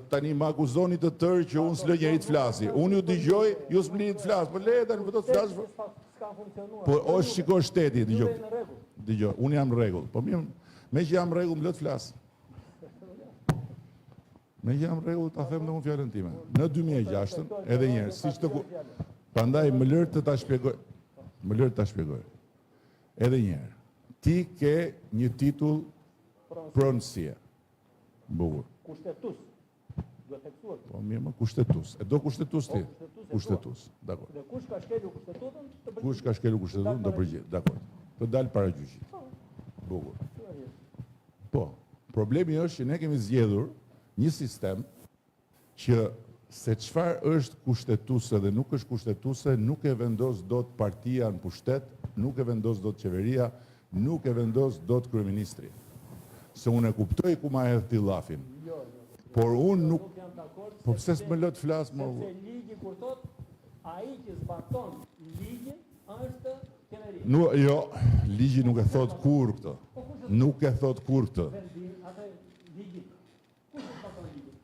S1: tani më akuzoni të tërë që unë s'lë njëri të flasi. Unë ju dëgjoj, ju s'më të flas. Po le tani vetë të flas.
S4: S'ka funksionuar.
S1: Po o shiko shteti, dëgjoj.
S4: Në rregull.
S1: Dëgjoj, unë jam në rregull. Po mirë, me që jam në rregull, më lë të flas. Me që jam në rregull, ta them dhe unë fjalën time. Në 2006, edhe një herë, siç të ku prandaj më lër të ta shpjegoj. Më lër të ta shpjegoj. Edhe një herë. Ti ke një titull pronësie. Bukur.
S4: Kushtetus. duhet theksuar.
S1: Po mirë, më kushtetues. E do kushtetues ti? Kushtetues. Dakor.
S4: Dhe kush ka shkelur kushtetutën, të përgjigjet.
S1: Kush ka shkelur kushtetues do përgjigjet. Dakor. Të dalë para gjyqit. Bukur. Po, problemi është që ne kemi zgjedhur një sistem që se çfarë është kushtetuese dhe nuk është kushtetuese nuk e vendos dot partia në pushtet, nuk e vendos dot qeveria, nuk e vendos dot kryeministri. Se unë e kuptoj ku ma hedh ti llafin. Por unë nuk po pse s'më lë të flas më?
S4: Se ligji kur thot ai që zbaton ligjin është qeveria.
S1: Jo, ligji nuk e thot kur këtë. Nuk e thot kur këtë.
S4: Atë ligjin. Kush e zbaton ligjin?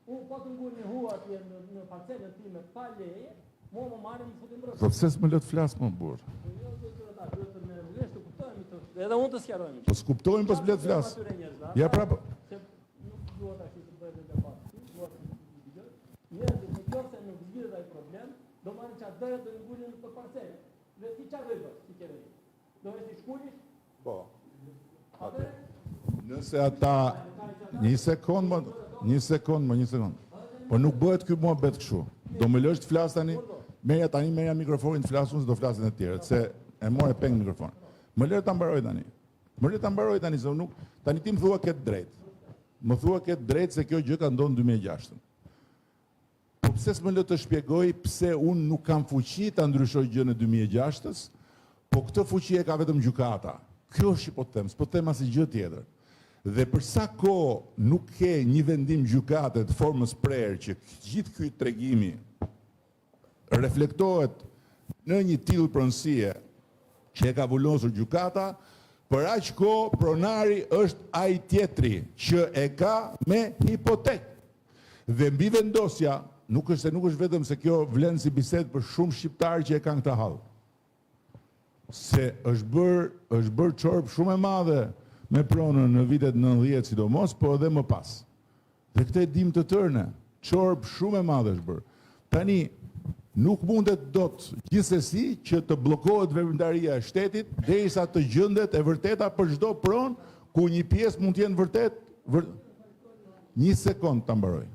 S4: Unë po të ngul një hua atje në parcelën time pa leje, mua më marrin më futin brenda.
S1: Po pse s'më lë të flas më burr?
S4: Edhe unë të sqarojmë.
S1: Po s'kuptojmë pas blet flas. Ja prapë.
S4: Se nuk duhet tash të bëhet debat. Duhet të dëgjoj. Njerëzit nëse nuk zgjidhet ai problem, do marrin çadërë do ngulin në parcelë. Dhe ti çfarë do bësh si qeveri? Do të shkulish?
S1: Po. Nëse ata një sekond. Po nuk bëhet ky muhabet kështu. Do më lësh të flas tani? Merja mikrofonin të flasun se do flasin e tjerët, se e morë peng mikrofonin. Më lërë ta mbaroj tani, se nuk, tani ti më thua këtë drejt. Më thua këtë drejt se kjo gjë ka ndonë 2006. Po pse s'më lë të shpjegoj pse unë nuk kam fuqi ta ndryshoj gjë në 2006, po këtë fuqi e ka vetëm gjykata. Kjo është që po të them, s'po të them asnjë gjë tjetër. Dhe për sa kohë nuk ke një vendim gjykate të formës prerë që gjithë ky tregimi reflektohet në një tillë pronësie që e ka vullosur gjykata, për aq kohë pronari është ai tjetri që e ka me hipotekë. Dhe mbi vendosja, nuk është vetëm se kjo vlen si bisedë për shumë shqiptarë që e kanë këtë hall. Se është bërë çorp shumë e madhe me pronën në vitet 90 sidomos, po edhe më pas. Dhe këtë e dim të tërë, çorp shumë e madhe është bërë. Tani nuk mundet dot gjithsesi që të bllokohet veprimtaria e shtetit derisa të gjendet e vërteta për çdo pronë ku një pjesë mund të jenë vërtet. Një sekond ta mbaroj.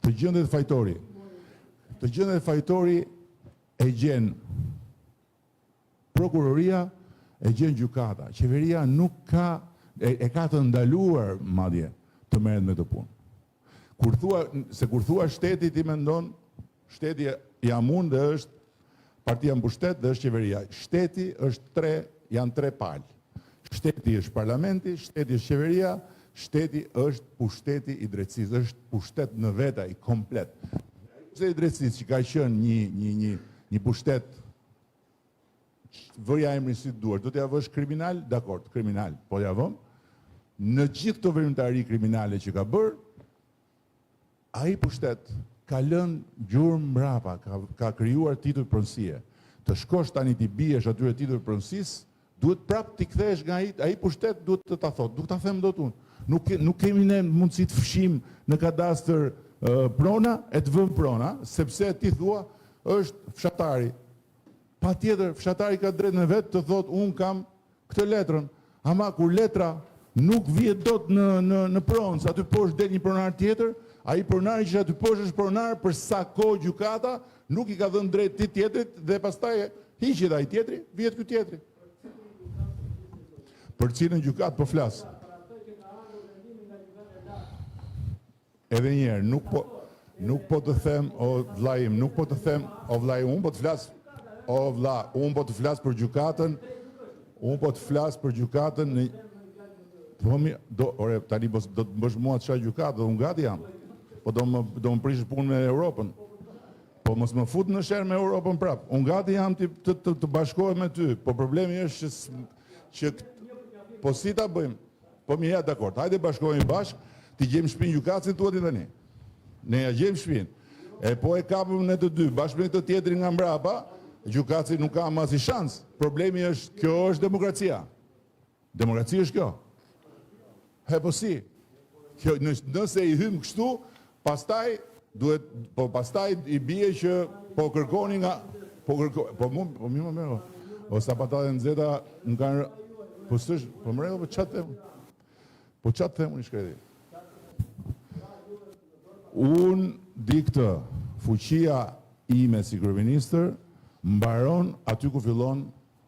S1: Të gjendet fajtori. Të gjendet fajtori e gjen prokuroria, e gjen gjykata. Qeveria nuk ka e ka të ndaluar madje të merret me këtë punë. Kur thua shteti ti mendon shteti jam unë dhe është partia në pushtet dhe është qeveria. Shteti është janë tre palë. Shteti është parlamenti, shteti është qeveria, shteti është pushteti i drejtësisë, është pushtet në veta i komplet. Pushteti i drejtësisë që ka qenë një pushtet vërja emrin si duar, do t'ja vësh kriminal, dakord, kriminal, po ja vëm, në gjithë këto veprimtari kriminale që ka bërë, ai pushtet ka lënë gjurmë mbrapa, ka krijuar titull pronësie. Të shkosh tani ti biesh atyre titull pronësisë, duhet prapë t'i kthesh nga ai pushtet duhet të ta thotë, nuk ta them dot unë. Nuk kemi ne mundësi të fshim në kadastër prona e të vëmë prona, sepse ti thua është fshatari. Patjetër fshatari ka drejt në vetë të thotë unë kam këtë letrën, ama kur letra nuk vjet dot në pronë, sa aty poshtë del një pronar tjetër, ai pronari që aty poshtë është pronar për sa kohë gjykata nuk i ka dhënë drejt ti tjetrit dhe pastaj hiqet ai tjetri, vjet ky tjetri. Për cilën gjykat po flas. Edhe një herë, nuk po të them o vllai im, nuk po të them o vllai, unë po të flas o vlla, unë po të flas për gjykatën. Unë po të flas për gjykatën në tani do të bësh mua çfarë gjykatë, unë gati jam. Po do më prish punë me Europën. Po mos më fut në sherr me Europën prap. Unë gati jam të bashkohem me ty. Po problemi është që po si ta bëjmë? Po mirë, ja dakord. Hajde bashkohemi bashk, ti gjejmë shtëpinë gjykatës thua ti tani. Ne ja gjejmë shtëpinë. E po e kapëm ne të dy, bashkë me këtë tjetrin nga mbrapa, gjykatësi nuk ka më asnjë shans. Problemi është, kjo është demokracia. Demokracia është kjo. He po si? Nëse i hym kështu, pastaj i bie që po kërkoni nga po më merr. O sapatatë nxehta më kanë po s'është, po më rrego po çat them. Po çat them unë shkreti. Unë di këtë, fuqia ime si kryeministër mbaron aty ku fillon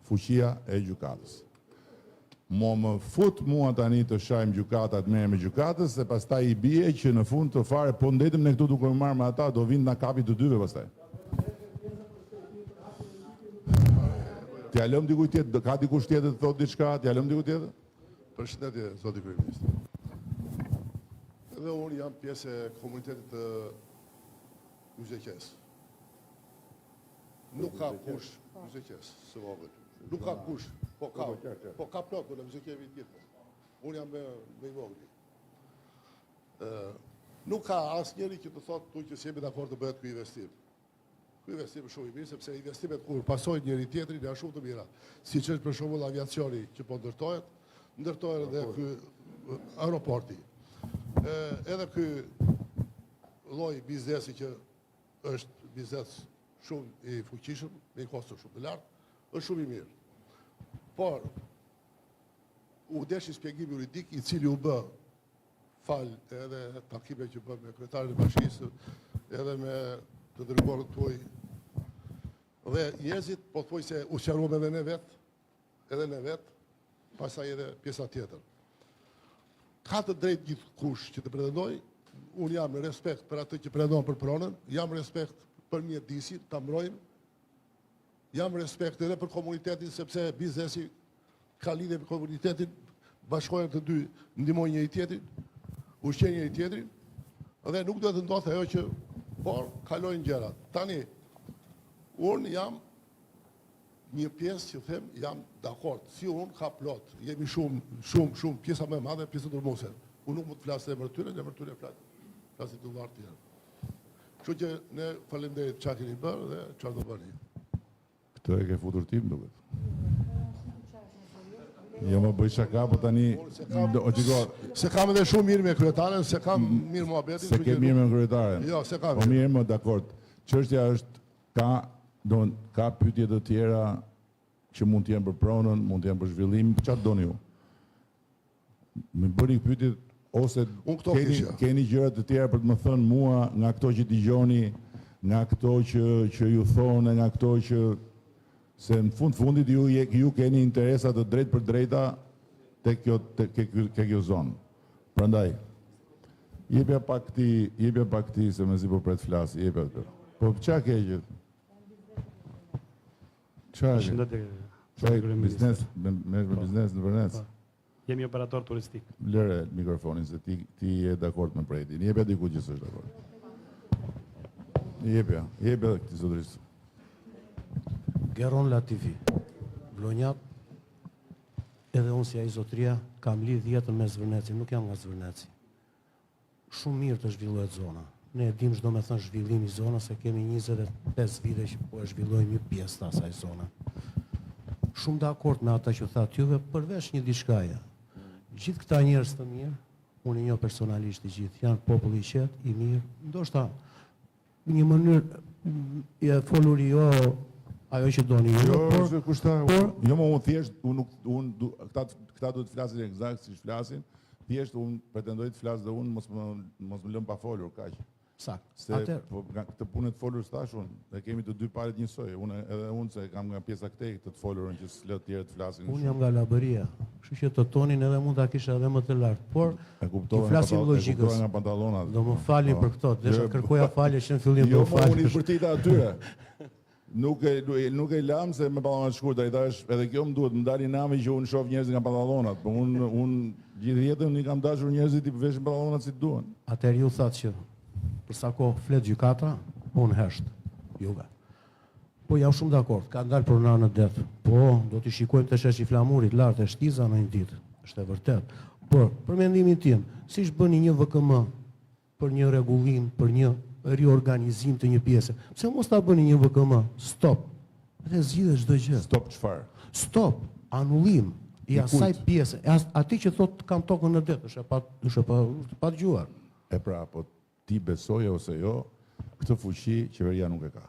S1: fuqia e gjykatës. Më fut mua tani të shajmë gjykatat, merrem me gjykatës, se pastaj i bie që në fund të fare, po ndetëm ne këtu duke marrë me ata, do vinë na kapi të dyve pastaj. T'ja lëm dikujt tjetër, ka dikush tjetër të thotë diçka, t'ja lëm dikujt tjetër?
S5: Përshëndetje, zoti kryeminist. Edhe unë jam pjesë e komunitetit të Myzeqes. Nuk ka kush Myzeqes, së vogël. Nuk ka kush, po ka plot, në Myzeqevi tjetër. Unë jam me i vogël. Nuk ka asnjëri që të thotë tu që s'jemi dakord të bëhet ky investim. Ky investim është shumë i mirë, sepse investimet kur pasojnë njëri tjetrin janë shumë të mira. Siç është për shembull aviacioni që po ndërtohet edhe ky aeroporti. Edhe ky lloj biznesi që është biznes shumë i fuqishëm, me kosto shumë të lartë, është shumë i mirë. Por u deshi shpjegim juridik i cili u bë fal edhe takime që bën me kryetarin e bashkisë, edhe me të dërguarët tuaj. Dhe njerëzit po thuaj se u sqaruam edhe ne vet, pastaj edhe pjesa tjetër. Ka të drejtë gjithkush që të pretendoj, unë jam në respekt për atë që pretendon për pronën, jam respekt për mjedisin, ta mbrojmë, jam respekt edhe për komunitetin, sepse biznesi ka lidhje me komunitetin, bashkohen të dy, ndihmojnë njëri tjetrin, ushqejnë njëri tjetrin, dhe nuk do të ndodhë ajo që, por kalojnë gjërat. Tani, unë jam një pjesë që them, jam dakord, si unë ka plot, jemi shumë, pjesa më e madhe, pjesa turmose. Unë nuk mund të flasë emër tyre flasit të vartë tjerë. Kështu që ne faleminderit çka keni bërë dhe çfarë do bëni.
S1: Këtë e ke futur tim, duket. Jo më bëj shaka, po tani...
S5: Se kam edhe shumë mirë me kryetaren, se kam mirë muhabetin.
S1: Se ke mirë me kryetaren?
S5: Jo, se kam.
S1: Po mirë më, dakord. Çështja është, ka pyetje të tjera që mund të jenë për pronën, mund të jenë për zhvillim, çfarë doni ju? Më bëni pyetje ose keni gjëra të tjera për të më thënë mua nga këto që dëgjoni, nga këto që ju thonë, nga këto që se në fundit ju keni interesa të drejt për drejta te kjo zonë. Prandaj, jepja pak këti se me zi po pret flasi, jepja të kërë. Po qa ke gjithë? Qa ke? Biznes, me biznes në vërnec?
S6: Jemi operator turistik.
S1: Lëre mikrofonin, se ti je dakord me prejtin. Jepja diku që s'është dakord. Jepja këti zotërisë.
S7: Geron Latifi, Vlonjat, edhe unë si a i zotëria, kam lidh jetën me Zvërneci, nuk jam nga Zvërneci. Shumë mirë të zhvillohet zona. Ne e dim çdo me thënë zhvillimi i zonës, se kemi 25 vite që po e zhvillojmë një pjesë të asaj zone. Shumë dakord me ata që thatë juve, përveç një diçkaje. Gjithë këta njerëz të mirë, unë i njoh personalisht i gjithë, janë popull i qetë, i mirë, ndoshta një mënyrë e folur jo ajo që doni ju.
S1: Jo, më unë thjesht, këta duhet të flasin eksakt si flasin, thjesht unë pretendoj të flas dhe unë mos më lëm pa folur, kaq.
S7: Sakt.
S1: Se këtë punë të folur s'tash unë, dhe kemi të dy palet njësoj, edhe unë se kam nga pjesa këtej të folurën që s'lë tjerë të flasin.
S7: Unë jam nga Labëria, kështu që të tonin edhe mund ta kisha edhe më të lartë, por të flasim logjikës. Do më falin për këto, desha kërkoja falje që në fillim do falë.
S1: Jo, unë i përtita atyre. Nuk e lam se me pantallonat shkurta, edhe kjo më duhet, më dali nami që unë shoh njerëzit nga pantallonat, po unë gjithë jetën i kam dashur njerëzit i veshin pantallonat si duan.
S7: Atëherë ju thatë që për sa kohë flet gjykata, unë hesht, juve. Po jam shumë dakord, ka ndalë pronar në det. Po, do t'i shikojmë të sheshi flamurit lartë e shtiza në një ditë, është e vërtet. Por, për mendimin tim, si shbëni një VKM për një rregullim, për një riorganizim të një pjese, pse mos ta bëni një VKM? Stop. Dhe zgjidhet çdo gjë.
S1: Stop çfarë?
S7: Stop, anullim i asaj pjese. Ati që thot kam tokën në det, është pa dëgjuar.
S1: E pra, po ti besoje ose jo, këtë fuqi qeveria nuk e ka.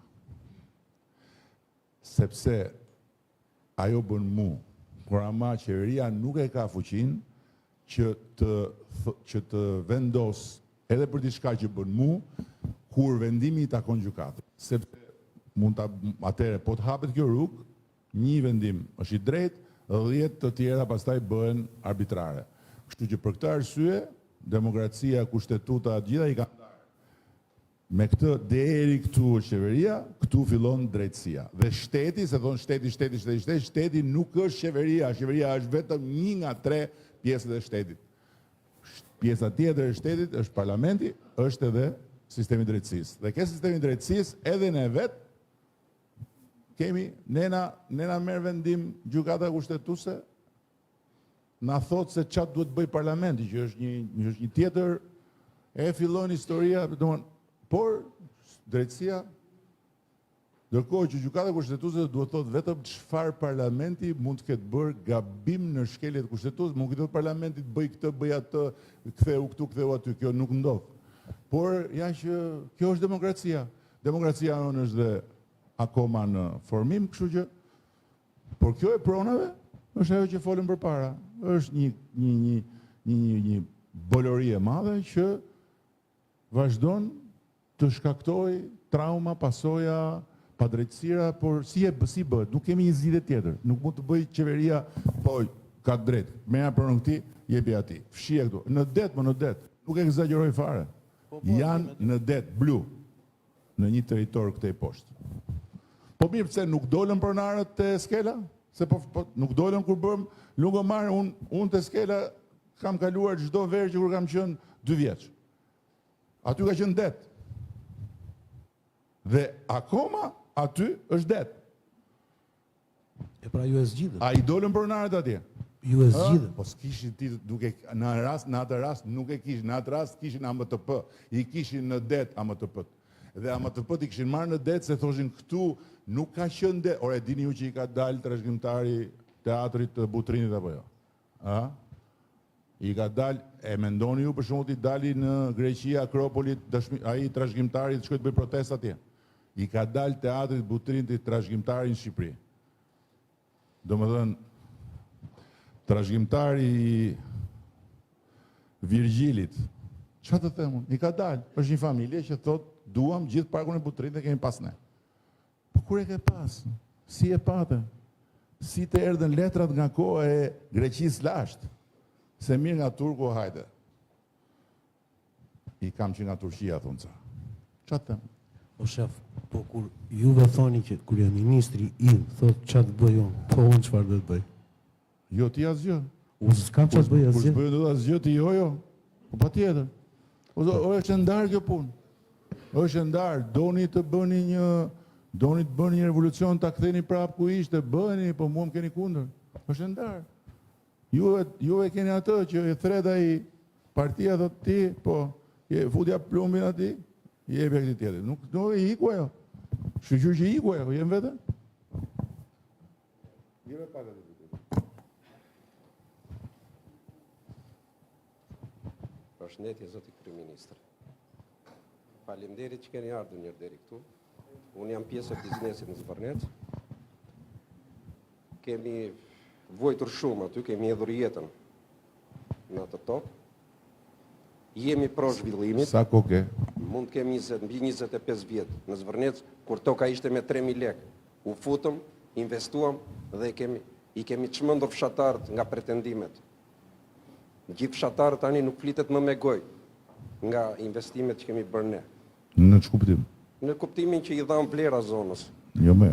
S1: Sepse ajo bën mu, kur ama qeveria nuk e ka fuqin që të vendos edhe për diçka që bën mu, kur vendimi i takon gjykatit. Sepse mund ta atëre po të hapet kjo rrugë, një vendim është i drejtë, 10 të tjera pastaj bëhen arbitrare. Kështu që për këtë arsye, demokracia, kushtetuta, gjitha i kanë ndarë. Me këtë deri këtu qeveria, këtu fillon drejtësia. Dhe shteti, se thonë shteti nuk është qeveria, qeveria është vetëm 1 nga 3 pjesët e shtetit. Pjesa tjetër e shtetit është parlamenti, është edhe sistemi drejtësisë. Dhe ke sistemi drejtësisë edhe në vetë kemi, nena merë vendim gjykata kushtetuese, na thotë se çfarë duhet bëj parlamenti, që është një tjetër, e fillon historia, por drejtësia, ndërkohë që gjykata kushtetuese duhet thotë vetëm çfarë parlamenti mund të ketë bërë gabim në shkeljet kushtetuese, mund të thotë parlamenti të bëj këtë, bëj atë, ktheu këtu, ktheu aty, kjo nuk ndodh. Por janë që kjo është demokracia. Demokracia jonë është dhe akoma në formim, kështu që, por kjo e pronave është ajo që folëm përpara. Është një bolori e madhe që vazhdon të shkaktoj trauma, pasoja, padrejtësira, por si bëhet, nuk kemi një zgjidhje tjetër. Nuk mund të bëj qeveria, po ka drejt, merja pranon këtij, jepi atij. Fshije këtu. Në det, nuk e egzagjeroj fare. Janë në det blu, në një territor këtej poshtë. Po mirë, pse nuk dolën pronarët të skela? Se nuk dolën kur bëm lungomar, unë të skela kam kaluar çdo verë që kur kam qenë 2 vjeç. Aty ka qenë det. Dhe akoma aty është det.
S7: E pra ju e zgjidhët.
S1: A i dolën pronarët atje?
S7: Ju e zgjidhët.
S1: Po s'kishin ti duke në atë rast nuk e kishin. Në atë rast kishin AMTP. I kishin në det AMTP. Dhe AMTP-t i kishin marrë në det se thoshin këtu nuk ka qenë det. Ore, dini ju që i ka dalë trashëgimtari teatrit të Butrinit apo jo? I ka dalë, e mendoni ju për shembull t'i dali në Greqi, Akropolit, ai trashëgimtari të shkojë të bëjë protestë atje. I ka dalë teatrit Butrinit trashëgimtari në Shqipëri. Domethënë, trashëgimtari i Virgjilit, çfarë të them unë? I ka dalë. Është një familje që thotë duam gjithë parkun e Butrinit e kemi pas ne. Po kur e ke pas? Si e pate? Si të erdhen letrat nga koha e Greqisë lashtë? Se mirë nga Turku, hajde. I kam që nga Turqia, thonë ca. Qa të them?
S7: O shef, po kur juve thoni që kur e ministri im thotë qa të bëj unë, po unë qëfar dhe të bëj?
S1: Jo, ti asgjë.
S7: Unë s'kam qa të bëj asgjë.
S1: Kur s'bëjë do të asgjë, ti jo. Po pa tjetër. O është ndarë kjo punë. është ndarë, doni të bëni një revolucion, ta ktheni prapë ku ishte, bëni, po mua më keni kundër. Është ndarë. Ju e keni atë që e threda i partia thot ti, po futja plumbin ati, jepi këtij tjetër. Nuk i iku ajo. Shqyqyr që iku ajo, jem vete? Jeve pak atë.
S8: Përshëndetje, zoti kryeministër. Faleminderit që keni ardhur njërë deri këtu. Unë jam pjesë e biznesit në Zvërnec. Kemi vojtur shumë aty, kemi hedhur jetën në atë tokë. Jemi pro zhvillimit.
S1: Sa koke?
S8: Mund të kemi mbi 25 vjetë në Zvërnec, kur toka ishte me 3.000 lekë. U futëm, investuam dhe i kemi çmendur fshatarët nga pretendimet. Gjithë fshatarët tani nuk flitet më me gojë nga investimet që kemi bërë ne.
S1: Në ç'kuptim?
S8: Në kuptimin që i dhanë vlera zonës.
S1: Jo më,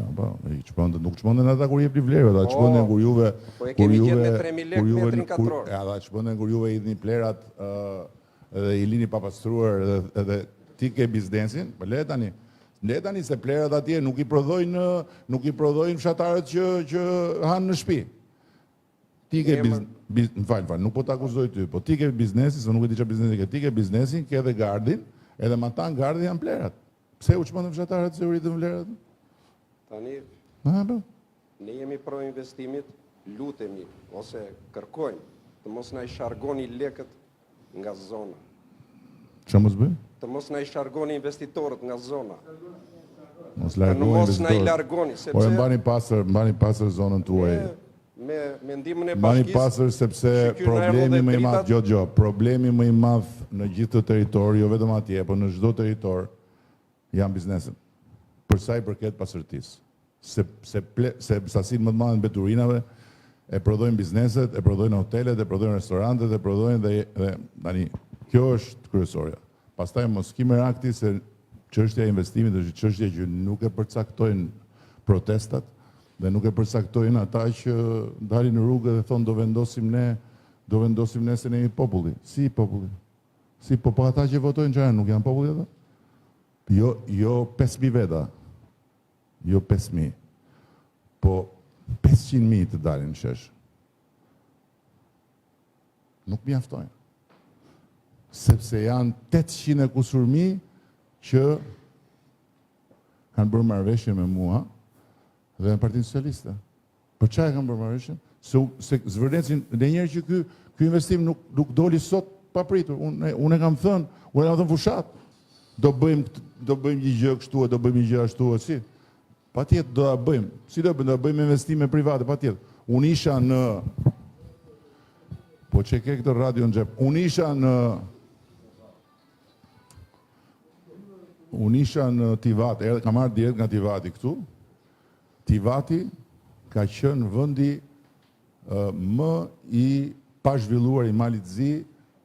S1: nuk çmenden ata kur jepni vlerë, ata çmenden kur juve
S8: po e kemi gjetë me 3.000 lekë metrin katror.
S1: Ata çmenden kur juve i dhni vlerat edhe i lini papastruar edhe ti ke biznesin, po le tani se plerat atje nuk i prodhojnë fshatarët që hanë në shtëpi. Ti ke më fal, nuk po ta akuzoj ty, po ti ke biznesin, se nuk e di çfarë biznesi ke, ti ke biznesin, ke edhe gardin, edhe ma ta në gardi janë plerat. Pse u çmendën fshatarët se u ritën vlerat?
S8: Tani, ne jemi pro investimit, lutemi, ose kërkojmë, të mos na i shargoni lekët nga zona.
S1: Çfarë mos bëj?
S8: Të mos na i shargoni investitorët nga zona.
S1: Mos na i largoni,
S8: sepse...
S1: Por mbani pasër zonën tuaj.
S8: me mendimin e
S1: Mani
S8: bashkisë.
S1: pasër sepse
S8: që ky na erdhë
S1: problemi
S8: dhe
S1: më i madh,
S8: pritat.
S1: problemi më i madh në gjithë të territori, jo vetëm atje, por në çdo territor janë bizneset. Për sa i përket pasërtisë. Se sasinë më të madhe në beturinave e prodhojnë bizneset, e prodhojnë hotelet, e prodhojnë restorantet, e prodhojnë dhe tani kjo është kryesorja. Pastaj mos ki merakti se çështja e investimit është çështje që nuk e përcaktojnë protestat dhe nuk e përcaktojnë ata që dalin në rrugë dhe thonë do vendosim ne se ne jemi populli. Si populli? Si po ata që votojnë që nuk janë populli ata? Jo 5.000 veta. Jo 5.000. Po 500.000 të dalin në shesh. Nuk mjaftojnë. Sepse janë 800 e kusur mijë që kanë bërë marrëveshje me mua dhe në Partinë Socialiste. Për çfarë kanë bërë marrëveshjen? Se zvërnecin në njerë që ky investim nuk doli sot papritur. Unë e kam thënë fushat. Do bëjmë një gjë kështu, do bëjmë një gjë ashtu e si. Patjetër do ta bëjmë. Si do bëjmë investime private, patjetër. Unë isha në po që ke këtë radio në xhep. Unë isha në Tivati, kam marrë direkt nga Tivati këtu. Tivati ka qenë vendi më i pazhvilluar i Malit të Zi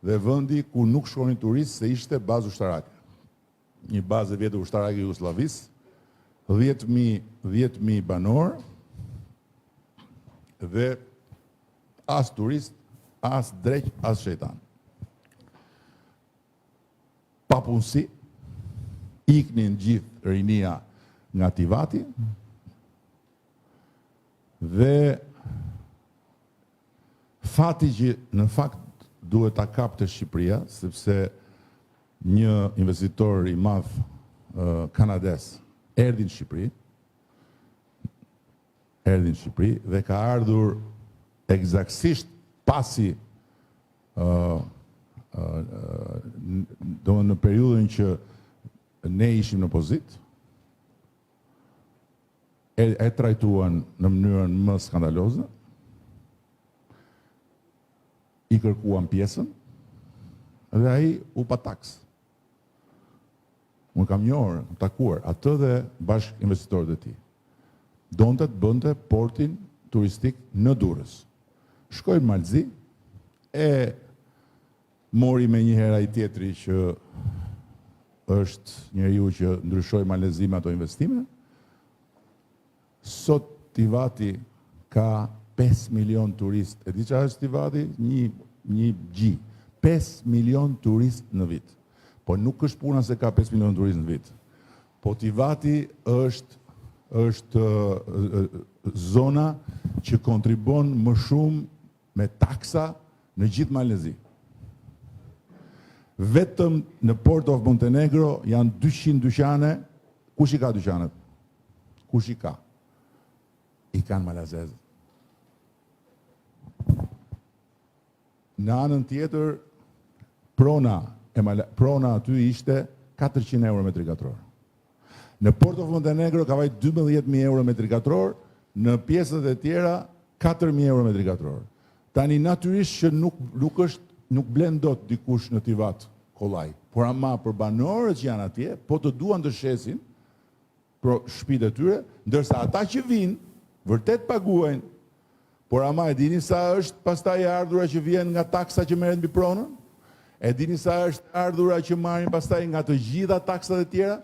S1: dhe vendi ku nuk shkonin turistë se ishte bazë ushtarake. Një bazë e vjetër ushtarake e Jugosllavisë, 10.000 banor dhe as turist, as dreq, as shejtan. Papunësi, iknin gjithë rinia nga Tivati dhe fati që në fakt duhet ta kapte Shqipëria, sepse një investitor i madh kanades erdhi në Shqipëri dhe ka ardhur eksaktësisht pasi në periudhën që ne ishim në pozitë, e trajtuan në mënyrën më skandaloze, i kërkuan pjesën dhe ai u pa taks. Unë kam një orë, takuar atë dhe bashkë investitorët e tij. Donte të bënte portin turistik në Durrës. Shkoi në Malzi, e mori me një herë ai tjetri që është njeriu që ndryshoi malezime ato investime. Sot Tivati ka 5 milion turist. E di çfarë është Tivati? Një gji. 5 milion turist në vit. Po nuk është puna se ka 5 milion turist në vit. Po Tivati është zona që kontribon më shumë me taksa në gjithë Malezi. Vetëm në Port of Montenegro janë 200 dyqane. Kush i ka dyqanet? Kush i ka? I kanë malazezët. Në anën tjetër, prona aty ishte 400 euro metri katror. Në Port of Montenegro ka vajt 12.000 euro metri katror, në pjesët e tjera 4.000 euro metri katror. Tani natyrisht që nuk blen dot dikush në Tivat kollaj, por ama për banorët që janë atje, po të duan të shesin për shtëpitë e tyre, ndërsa ata që vinë vërtet paguajnë, por ama e dini sa është pastaj e ardhura që vjen nga taksa që merret mbi pronën? E dini sa është ardhura që marrin pastaj nga të gjitha taksat e tjera?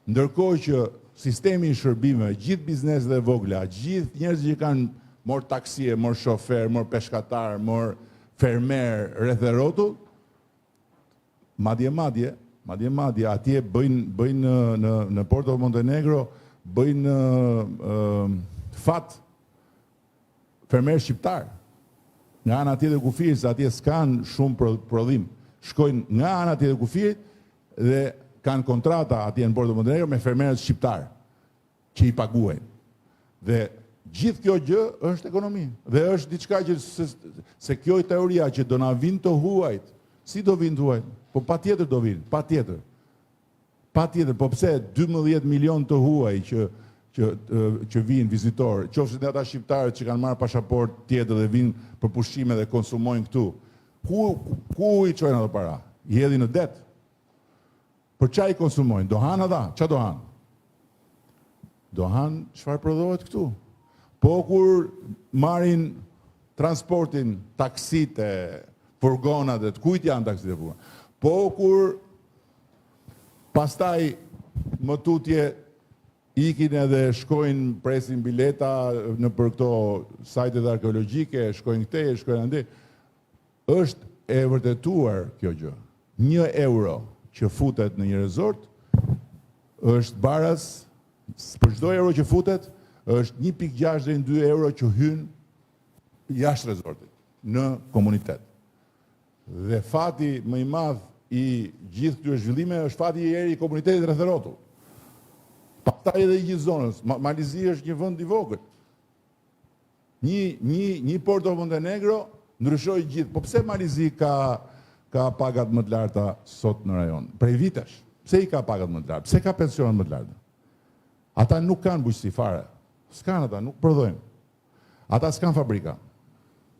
S1: Ndërkohë që sistemi i shërbimeve, gjithë bizneset e vogla, gjithë njerëzit që kanë mor taksie, mor shofer, mor peshkatar, mor fermer rreth e rrotull, madje atje bëjnë në Port of Montenegro bëjnë fat fermer shqiptar. Nga ana tjetër e kufirit, se atje s'kan shumë prodhim. Shkojnë nga ana tjetër e kufirit dhe kanë kontrata atje në Port of Montenegro me fermerët shqiptar që i paguajnë. Dhe gjithë kjo gjë është ekonomi. Dhe është diçka që se kjo i teoria që do na vinë të huajt. Si do vinë të huajt? Po patjetër do vinë, patjetër. Po pse 12 milion të huaj që që vinë vizitorë, qofshin dhe ata shqiptarët që kanë marrë pasaport tjetër dhe vinë për pushime dhe konsumojnë këtu. Ku i çojnë ato para? I hedhin në det. Për çfarë i konsumojnë? Dohan ata, ç'a dohan? Dohan çfarë prodhohet këtu. Po kur marrin transportin, taksitë, furgonat, kujt janë taksitë e furgonat? Po kur pastaj më tutje ikin edhe shkojnë presin bileta në për këto sajtet arkeologjike, shkojnë këte, shkojnë ande, është e vërtetuar kjo gjë. 1 euro që futet në një resort është baras, për çdo euro që futet, është 1.6 deri në 2 euro që hynë jashtë resortit, në komunitet. Dhe fati më i madh i gjithë këtyre zhvillime është fati i komunitetit rreth rrotull. Pastaj edhe i gjithë zonës. Malizi është një vend i vogël. Një Porto Montenegro ndryshoi gjithë. Po pse Malizi ka pagat më të larta sot në rajon? Prej vitesh. Pse i ka pagat më të larta? Pse ka pensionet më të larta? Ata nuk kanë bujqësi fare. S'kan ata, nuk prodhojnë. Ata s'kan fabrika.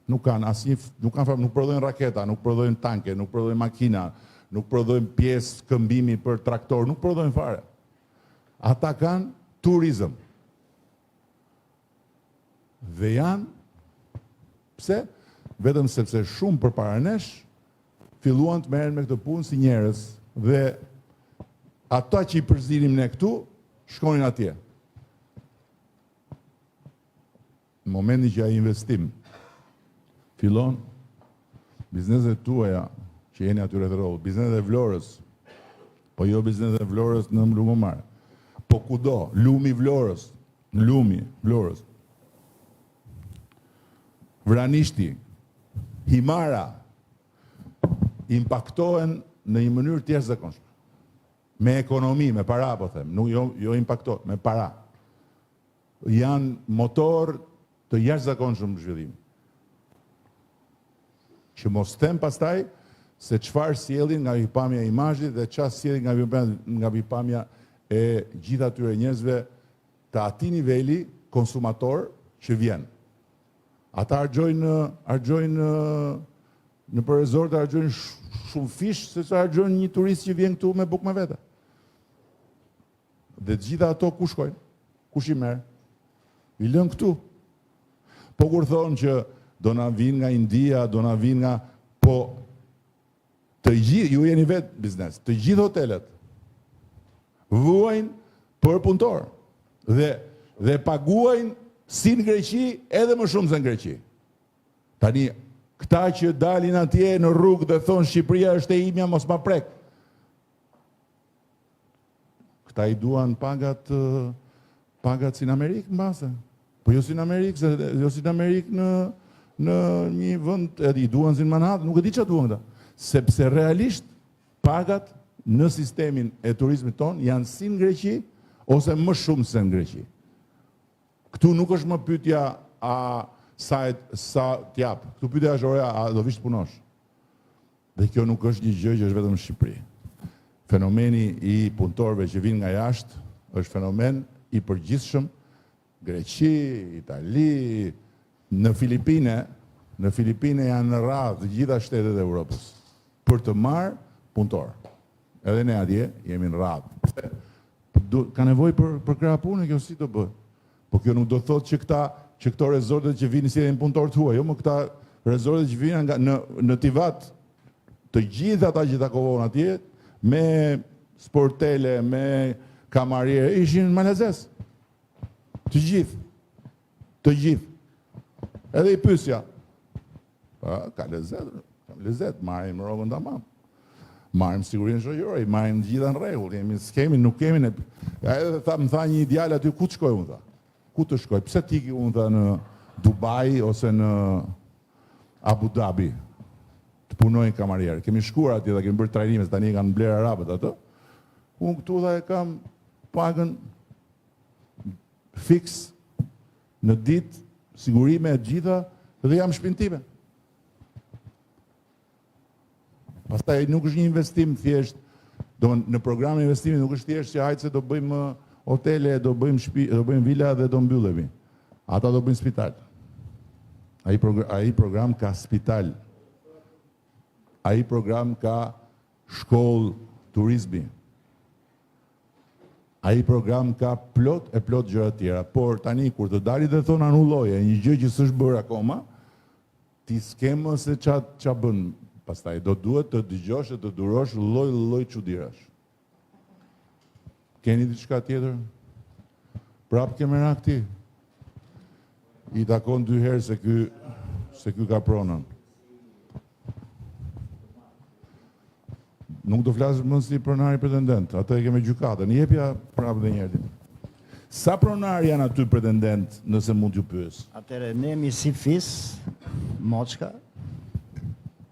S1: Nuk kanë asnjë, nuk prodhojnë raketa, nuk prodhojnë tanke, nuk prodhojnë makina, nuk prodhojnë pjesë këmbimi për traktor, nuk prodhojnë fare. Ata kanë turizëm. Dhe janë, pse? Vetëm sepse shumë përpara nesh filluan të merren me këtë punë si njerëz dhe ata që i përzinim ne këtu shkonin atje. Në momentin që ai investim fillon, bizneset tuaja që jeni aty rreth rrotull, bizneset e Vlorës, po jo bizneset e Vlorës në Lungomar, po kudo, lumi Vlorës, në lumi Vlorës, Vranishti, Himara, impaktohen në një mënyrë të jashtëzakonshme. Me ekonomi, me para, po them, nuk jo impaktohen, me para. Janë motor të jashtëzakonshëm në zhvillim. Që mos them pastaj se çfarë sjellin nga pikpamja e imazhit dhe çfarë sjellin nga pikpamja e gjithë atyre njerëzve të atij niveli konsumator që vjen. Ata argjojnë në për rezorte, argjojnë shumë fish se sa argjojnë një turist që vjen këtu me bukë me vete. Dhe të gjitha ato ku shkojnë? Kush i merr? I lën këtu. Po kur thonë që do na vinë nga India, do na vinë nga... Po, të gjithë, ju jeni vetë biznes, të gjithë hotelet vuajnë për punëtor dhe paguajnë si në Greqi edhe më shumë se në Greqi. Tani, këta që dalin atje në rrugë dhe thonë Shqipëria është e imja, mos ma prek. Këta i duan pagat si në Amerikë, në base. Po jo si në Amerikë, jo si në Amerikë në një vënd, i duan si në Manhattan, nuk e di që duan këta. Sepse realisht pagat në sistemin e turizmit ton janë si në Greqi ose më shumë se në Greqi. Këtu nuk është më pyetja sa t'jap. Këtu pyetja është orea a do vish të punosh. Dhe kjo nuk është një gjë që është vetëm në Shqipëri. Fenomeni i punëtorëve që vinë nga jashtë është fenomen i përgjithshëm. Greqi, Itali, në Filipine janë në radhë të gjitha shtetet e Europës për të marrë punëtor. Edhe ne atje jemi në radhë. Ka nevojë për krah pune, kjo si të bëhet. Po kjo nuk do thotë që këto rezortet që vinë si edhe në punëtorë të huaj, jo më këta rezortet që vinë në Tivat, të gjithë ata që takovon atje, me sportele, me kamarierë, ishin malazes. Të gjithë. Edhe i pyesja. Ka lezet, marrim rrogën tamam. Marrim sigurinë shoqërore, marrim gjitha në rregull, nuk kemi. Edhe më tha një djalë aty, ku të shkoj unë tha? Ku të shkoj? Pse tiki unë tha në Dubai ose në Abu Dhabi të punojnë kamarierë? Kemi shkuar atje dhe kemi bërë trajnime, se tani kanë blerë arabët atë. Unë këtu dhe e kam pagën fix në ditë, sigurime e gjitha dhe jam shpintime. Pastaj nuk është një investim thjesht, në programin e investimit nuk është thjesht që hajtë se do bëjmë hotele, do bëjmë shtëpi, do bëjmë vila dhe do mbyllemi. Ata do bëjnë spital. Ai program ka spital. Ai program ka shkollë turizmi. Ai program ka plot gjëra tjera, por tani kur të dali dhe thonë anulloje një gjë që s'është bërë akoma, ti s'kemë se qa bën pastaj, do duhet të dëgjosh e të durosh lloj çuditërash. Keni diçka tjetër? Prap ke merak ti? I takon 2 herë se ky ka pronën. Nuk do flasë më si pronari pretendent, atë e keme gjykatën, jepja prapë dhe njerëtin. Sa pronari janë aty pretendent nëse mund t'ju pyes?
S2: Atëre, ne jemi si fis, moçka,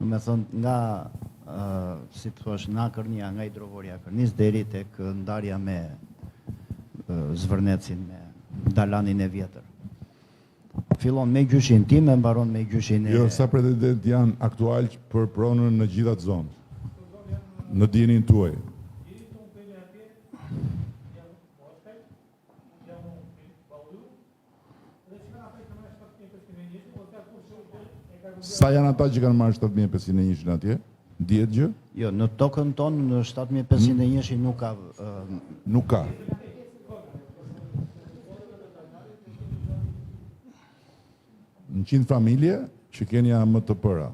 S2: me thënë nga, si të thosh, nga Kërnia, nga hidrovoria Kërnis, deri tek ndarja me Zvërnecin, me dalanin e vjetër. Fillon me gjyshin tim e mbaron me gjyshin e...
S1: Jo, sa pretendent janë aktual për pronën në gjithat zonë? Në dinin tuaj. Sa janë ata që kanë marrë 7501 atje? Dihet gjë?
S2: Jo, në tokën tonë në 7501 nuk ka...
S1: Nuk ka. Në 100 familje që keni AMTP-ra,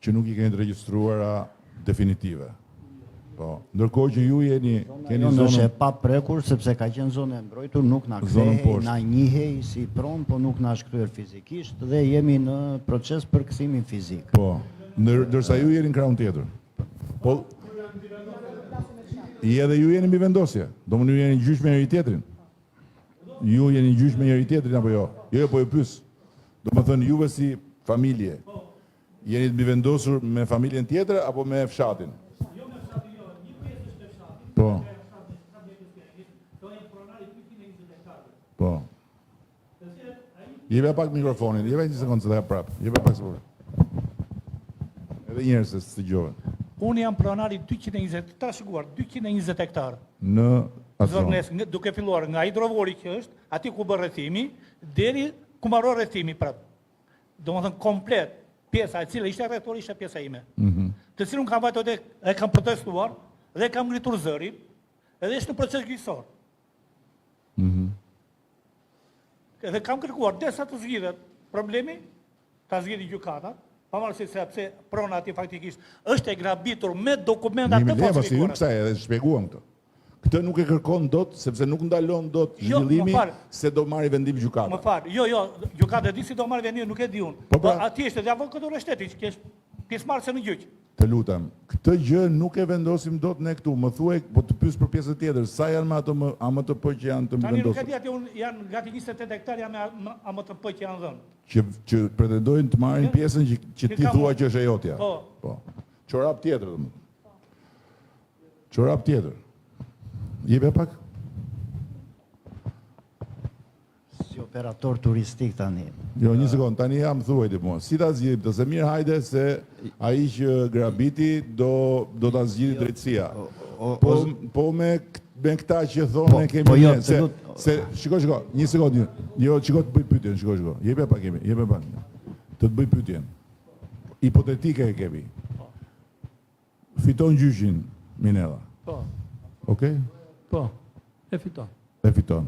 S1: që nuk i keni të regjistruara definitive. Po, ndërkohë që ju keni
S2: zonën... është e
S1: zonën...
S2: pa prekur, sepse ka qenë zonë e mbrojtur, nuk na
S1: Zonën
S2: kthehej,
S1: poshtë.
S2: na njihej si pronë, po nuk na është kthyer fizikisht dhe jemi në proces për kthimin fizik.
S1: Po, ndërsa ju jeni në krahun tjetër. Po, edhe ju jeni mbi vendosje. Domethënë ju jeni gjyq me njëri tjetrin. Ju jeni gjyq me njëri tjetrin apo jo? Jo, po ju pyes. Domethënë juve si familje jeni të mbi vendosur me familjen tjetër apo me fshatin? Po. Po. Jeve pak mikrofonin, jeve një sekundë se dhe prapë. Jeve pak se përre. Edhe njerë se së gjohen.
S3: Unë jam pronari 220, ta shkuar, 220 hektarë.
S1: Në atë zonë.
S3: Zvërnes, duke filluar nga hidrovori që është, ati ku bërë rrethimi, deri ku mbaron rrethimi prapë. Do më thënë komplet, pjesa e cila ishte rrethori, ishte pjesa ime. Të cilën kam vajtë dhe e kam protestuar, dhe kam ngritur zërin, edhe ishte në proces gjyqësor. Edhe kam kërkuar, desa të zgjidhet problemi, ta zgjidhi gjykata, pavarësisht sepse prona ati faktikisht është e grabitur me dokumentat të
S1: Ju
S3: falsifikuara.
S1: kësaj edhe shpjeguam këtë. Këtë nuk e kërkon dot, sepse nuk ndalon dot
S3: Jo,
S1: zhvillimi
S3: më fal.
S1: se do marri vendim gjykata.
S3: Më fal, jo, gjykata e di si do marrë vendin, nuk e di unë.
S1: Po, pra-
S3: Ati është dhe avokatura e shtetit, që është pjesëmarrëse në gjyq.
S1: Të lutem, këtë gjë nuk e vendosim dot ne këtu. Më thuaj, po të pyes për pjesën tjetër, sa janë me ato AMTP që janë të
S3: Tani nuk e
S1: vendosur?
S3: di, ati unë janë gati 28 hektar janë me AMTP që janë dhënë.
S1: Që pretendojnë të marrin pjesën që ti
S3: kam
S1: thua
S3: unë.
S1: që është e jotja.
S3: Po.
S1: Çorap tjetër, domethënë. Çorap tjetër. Jebe pak?
S2: Si operator turistik tani.
S1: Jo, një sekond, tani jam thuajti mua. Si ta zgjidhim të se mirë hajde se ai që grabiti do ta zgjidhë drejtësia. Po me këta që thonë kemi
S2: po jo,
S1: ne, se shiko, një sekond, jo, shiko të bëj pyetjen, shiko. Jepja pak kemi, jepja pak. Të bëj pyetjen. Hipotetike e kemi. Fiton gjyshin Minella.
S4: Po,
S1: Okej?
S4: po, e fiton.
S1: E fiton.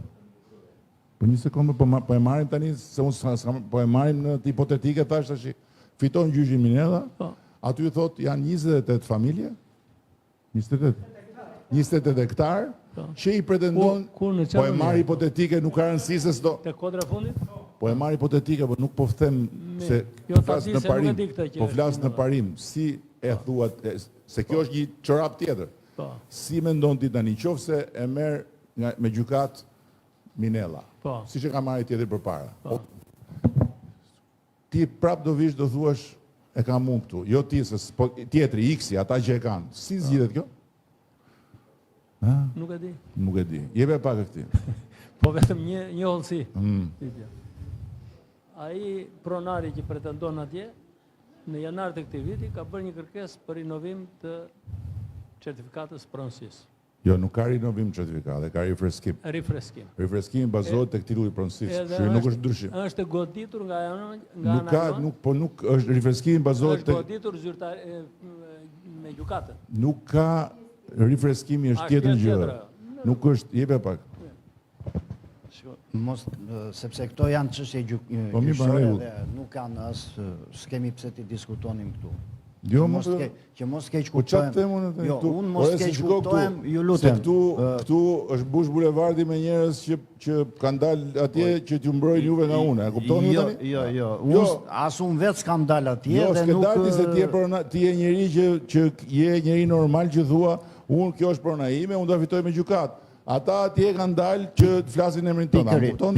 S1: Po një sekundë, po e marrim tani, se unë po e marrim në hipotetike, thash tash, fiton gjyshin Minella,
S4: Po.
S1: aty thot janë 28 familje, 28 hektar, që i pretendon,
S4: Ku në
S1: po e
S4: çfarë
S1: marr
S4: mënyrë?
S1: hipotetike, nuk ka rëndësi se s'do,
S4: Te kodra fundit?
S1: po e marr hipotetike, po nuk po them se
S4: Jo,
S1: po
S4: ta
S1: flas
S4: di
S1: në
S4: se nuk e
S1: parim,
S4: di këtë që
S1: po
S4: është
S1: flas në
S4: Minella.
S1: parim, si e thuat, se kjo është një çorap tjetër.
S4: Po,
S1: Si mendon ti tani, qofse e merr me gjykat Minella,
S4: Po.
S1: siç e ka marrë tjetër përpara. Ti prap do vish do thuash e kam unë këtu, jo ti se po tjetri X-i, ata që e kanë. Si zgjidhet kjo?
S4: nuk e di.
S1: Nuk e di. Jepë pak e këtij.
S4: Po vetëm një hollësi. Ai pronari që pretendon atje, në janar të këtij viti ka bërë një kërkesë për rinovim të certifikatës pronësisë.
S1: Jo, nuk ka rinovim certifikate, ka rifreskim.
S4: Rifreskim.
S1: Rifreskimi bazohet tek titulli pronësisë,
S4: Edhe
S1: kështu nuk është ndryshim.
S4: Është goditur nga
S1: Nuk ka, nuk është rifreskimi bazohet
S4: është goditur me gjykatën.
S1: Nuk ka rifreskimi është tjetër gjë. Nuk është, jepe pak.
S2: Sepse këto janë çështje gjyqësore dhe nuk kanë s'kemi pse ti diskutonim këtu.
S1: Jo,
S2: që mos keq kuptojmë. Jo, unë mos keq kuptojmë, ju lutem.
S1: Këtu është Bush Bulevardi me njerëz që kanë dalë atje që t'ju mbrojnë juve nga unë. E kuptoni ju tani?
S2: Jo. As unë vetë s'kam dalë atje
S1: dhe
S2: nuk.
S1: Jo, s'ke dalë se ti je njeri që je njeri normal që thua, unë kjo është prona ime, unë do fitoj me gjykat. Ata atje kanë dalë që të flasin emrin tonë.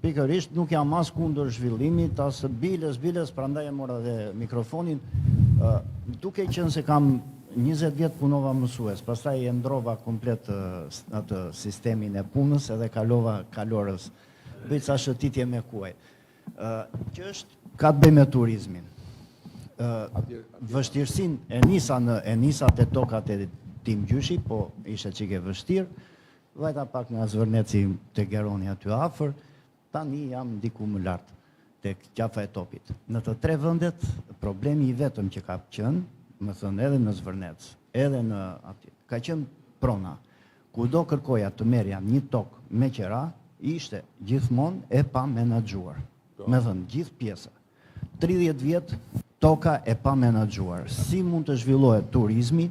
S2: Pikërisht nuk jam as kundër zhvillimit, as biles, prandaj e mora dhe mikrofonin. Duke qenë se kam 20 vjet punova mësues, pastaj e ndrova komplet atë sistemin e punës edhe kalova kalorës. Bëj ca shëtitje me kuaj. Që ka të bëjë me turizmin. Vështirësinë e nisa te tokat e Tim Gjyshi, po ishte çike vështirë. Vajta pak nga Zvërneci te Geroni aty afër, tani jam diku më lart tek qafa e topit. Në të tre vendet problemi i vetëm që ka qenë, më thënë edhe në Zvërnec, edhe në aty, ka qenë prona. Kudo kërkoja të merja një tokë me qera, ishte gjithmonë e pa menaxhuar. Me thënë gjithë pjesa. 30 vjet toka e pa menaxhuar. Si mund të zhvillohet turizmi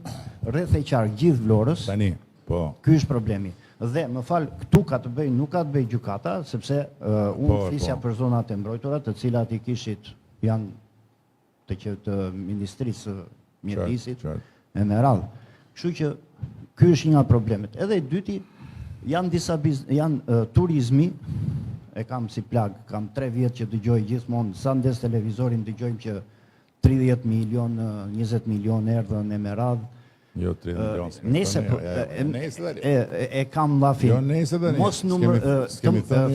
S2: rreth e qark gjithë Vlorës?
S1: Tani, po.
S2: Ky është problemi. Dhe më fal, këtu nuk ka të bëjë gjykata, sepse unë flisja për zonat e mbrojtura, të cilat i kishit janë të Ministrisë Mjedisit e me radhë. Kështu që ky është një nga problemet. Edhe i dyti janë turizmi, e kam si plag, kam 3 vjet që dëgjoj gjithmonë, sa ndes televizorin dëgjojmë që 30 milion, 20 milion erdhën e me radhë.
S1: Jo, 30 milion.
S2: E kam lafin.
S1: Jo, nese dhe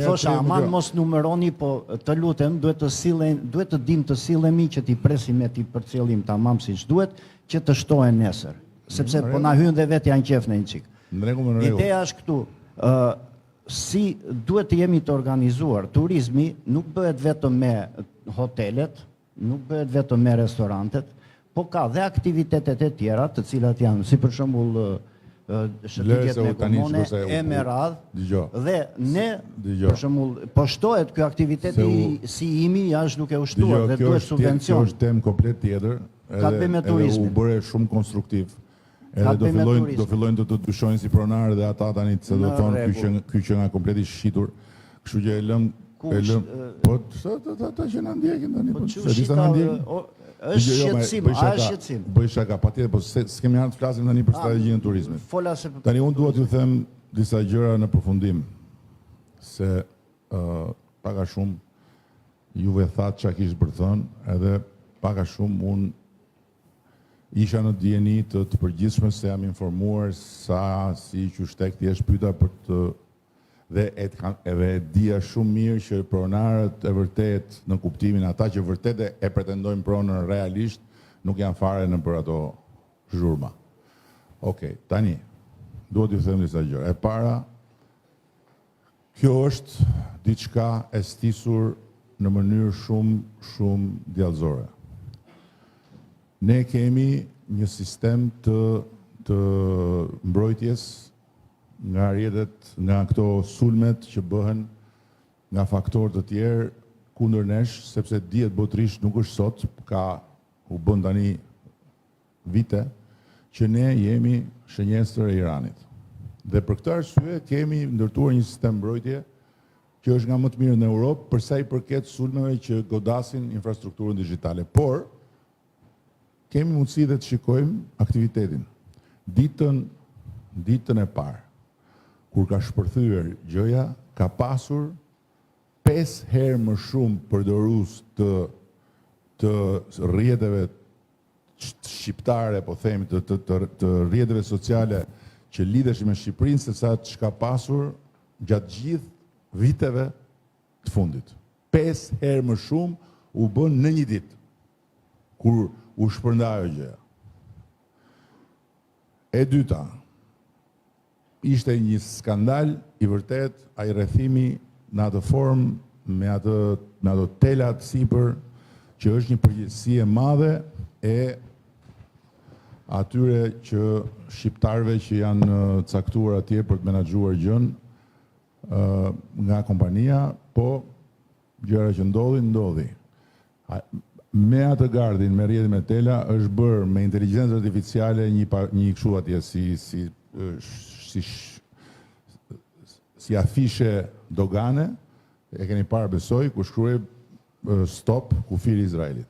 S2: Thosha, aman mos numeroni, po të lutem, duhet të dim të sillemi që t'i presim e t'i përcjellim tamam siç duhet, që të shtohen nesër. Sepse po na hyn dhe vetë janë qef në një çik. Ideja është këtu, si duhet të jemi të organizuar. Turizmi nuk bëhet vetëm me hotelet, nuk bëhet vetëm me restorantet, po ka dhe aktivitetet e tjera, të cilat janë, si për shembull shëtitjet me komune, e me radhë, dhe ne, për shembull, po shtohet kjo aktiviteti si imi, jashtë duke u shtuar, dhe duhet subvencion.
S1: Kjo është temë komplet tjetër, edhe u bëre shumë konstruktiv. Edhe do fillojnë të dyshojnë si pronarë dhe ata tani se do thonë ky që nga kompleti shqitur, kështu që e lëm, po ta që na ndjekin tani, po se disa na ndjekin.
S2: është shqetësim.
S1: Bëj shaka, patjetër, po s'kemi ardhur të flasim tani për strategjinë e turizmit. Tani unë dua t'ju them disa gjëra në përfundim, se pak a shumë juve thatë çka kishte për të thënë, edhe pak a shumë unë isha në dieni të përgjithshme se jam informuar sa si qyshtek thjesht pyeta për të dhe edhe dija shumë mirë që pronarët e vërtet në kuptimin ata që vërtet e pretendojnë pronën realisht nuk janë fare në për ato zhurma. Okej, tani, duhet t'ju them disa gjëra. E para, kjo është diçka e stisur në mënyrë shumë djallëzore. Ne kemi një sistem të mbrojtjes nga rrjetet, nga këto sulmet që bëhen nga faktorë të tjerë kundër nesh, sepse dihet botërisht nuk është sot, u bën tani vite, që ne jemi shënjestër e Iranit. Dhe për këtë arsye kemi ndërtuar një sistem mbrojtje që është nga më të mirë në Europë për sa i përket sulmeve që godasin infrastrukturën digjitale. Por kemi mundësi dhe të shikojmë aktivitetin. Ditën e parë, kur ka shpërthyer gjëja, ka pasur 5 herë më shumë përdorues të rrjeteve shqiptare, po themi, të rrjeteve sociale që lidheshin me Shqipërinë, se sa çka pasur gjatë gjithë viteve të fundit. 5 herë më shumë u bën në një ditë, kur u shpërndai ajo gjë. E dyta, ishte një skandal i vërtet, ai rrethimi në atë formë, me ato telat sipër, që është një përgjegjësi e madhe e atyre që shqiptarëve që janë caktuar atje për të menaxhuar gjën nga kompania, po gjëra që ndodhi. Me atë gardin, me rrjetin me tela, është bërë me inteligjencë artificiale një kështu atje si afishe dogane, e keni parë besoj, ku shkruaj stop kufiri Izraelit.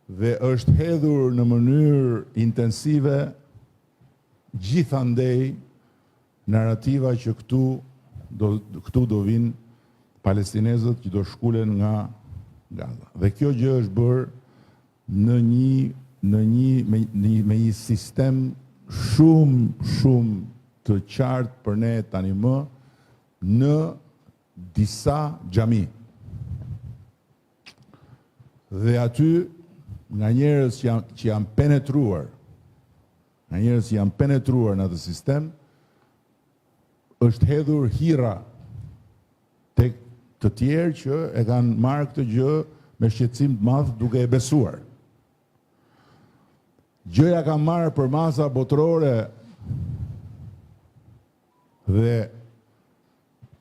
S1: Dhe është hedhur në mënyrë intensive gjithandej narrativa që këtu do vinë palestinezët që do shkulen nga Gaza. Dhe kjo gjë është bërë me një sistem shumë të qartë për ne tani më në disa xhami. Dhe aty nga njerëz që janë penetruar, në atë sistem, është hedhur hira tek të tjerë që e kanë marrë këtë gjë me shqetësim të madh duke e besuar. Gjëja ka marrë për masa botërore dhe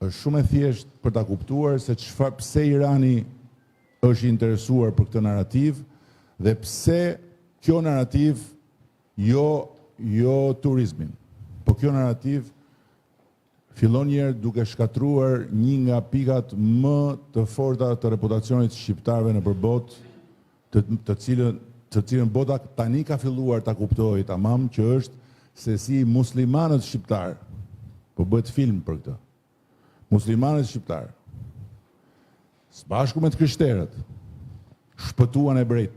S1: është shumë e thjeshtë për ta kuptuar se pse Irani është interesuar për këtë narrativ dhe pse kjo narrativ jo turizmin, po kjo narrativ fillon njerë duke shkatruar një nga pikat më të forta të reputacionit shqiptarëve në përbot, të cilën bota tani ka filluar ta kuptojë tamam, që është se si muslimanët shqiptarë, po bëhet film për këtë, muslimanët shqiptarë, së bashku me të krishterët, shpëtuan ebrejt.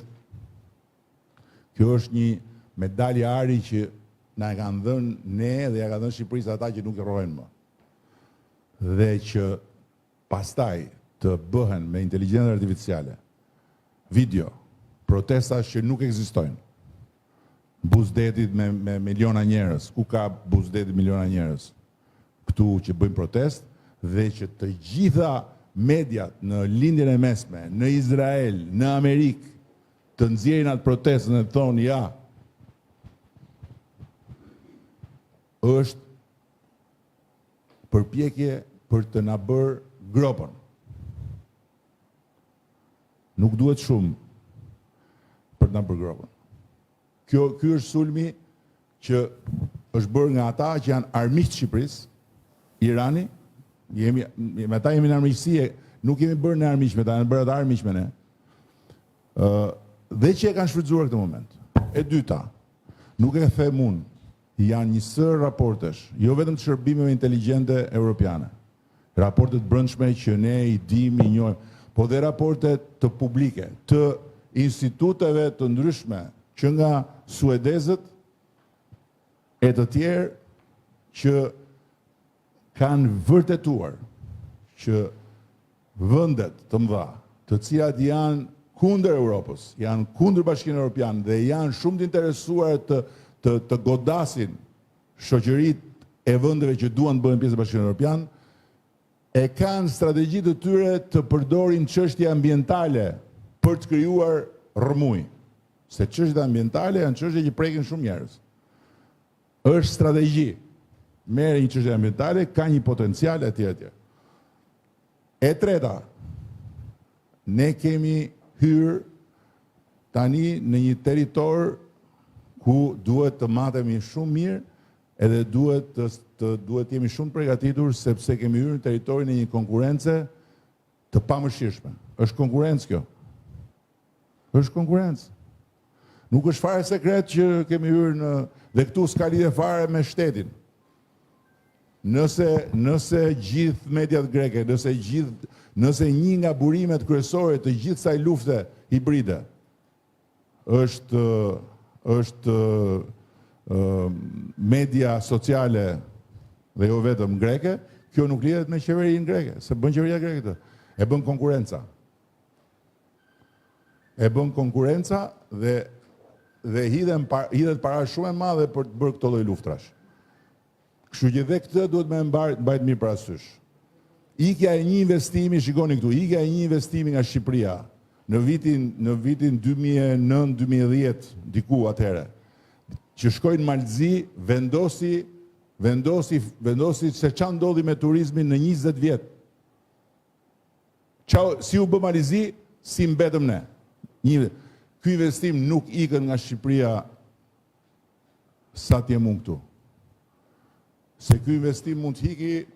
S1: Kjo është një medalje ari që na e kanë dhënë ne dhe ja kanë dhënë Shqipërisë ata që nuk e rrojnë më. Dhe që pastaj të bëhen me inteligjencë artificiale video, protesta që nuk ekzistojnë, Buzdetit me miliona njerëz, ku ka Buzdetit miliona njerëz, këtu që bëjnë protest, dhe që të gjitha mediat në lindjen e mesme, në Izrael, në Amerikë, të nxjerrin atë protestën e thonë ja, është përpjekje për të na bërë gropën. Nuk duhet shumë për të na bërë gropën. Ky është sulmi që është bërë nga ata që janë armiqtë të Shqipërisë, Irani, me ata jemi në armiqësi, nuk jemi bërë në armiq me ta, janë bërë ata armiq me ne. Dhe që e kanë shfrytzuar këtë moment. E dyta, nuk e them unë, janë një sër raportesh, jo vetëm të shërbimeve inteligjente europiane, raportet brendshme që ne i dim, i njohim, po dhe raportet të publike, të instituteve të ndryshme, që nga suedezët e të tjerë që kanë vërtetuar që vendet të mëdha, të cilat janë kundër Europës, janë kundër Bashkinë Evropiane dhe janë shumë të interesuar të godasin shoqëritë e vendeve që duan të bëhen pjesë e Bashkimit Evropian, e kanë strategji të tyre të përdorin çështje ambientale për të krijuar rrëmuj. Se çështjet ambientale janë çështje që prekin shumë njerëz. Është strategji. Merë një çështje ambientale, ka një potencial etj. E treta, ne kemi hyrë tani në një territor ku duhet të matemi shumë mirë edhe duhet jemi shumë përgatitur sepse kemi hyrë në territorin e një konkurrence të pamëshirshme. Është konkurrencë kjo. Është konkurrencë. Nuk është fare sekret që kemi hyrë dhe këtu s'ka lidhje fare me shtetin. Nëse gjithë mediat greke, nëse një nga burimet kryesore të gjithë kësaj lufte hibride është media sociale dhe jo vetëm greke, kjo nuk lidhet me qeverinë greke, se bën qeveria greke këtë. E bën konkurenca. E bën konkurenca dhe hidhet para shumë e madhe për të bërë këto lloj luftrash. Kështu që dhe këtë duhet me mbajt mirë parasysh. Ikja e një investimi, shikoni këtu, ikja e një investimi nga Shqipëria në vitin 2009-2010, diku atëherë, që shkojnë Malzi, vendosi se ç'a ndodhi me turizmin në 20 vjet. Si u bë Malzi, si mbetëm ne. Ky investim nuk ikën nga Shqipëria sa t'jem unë këtu. Se ky investim mund t'hiki,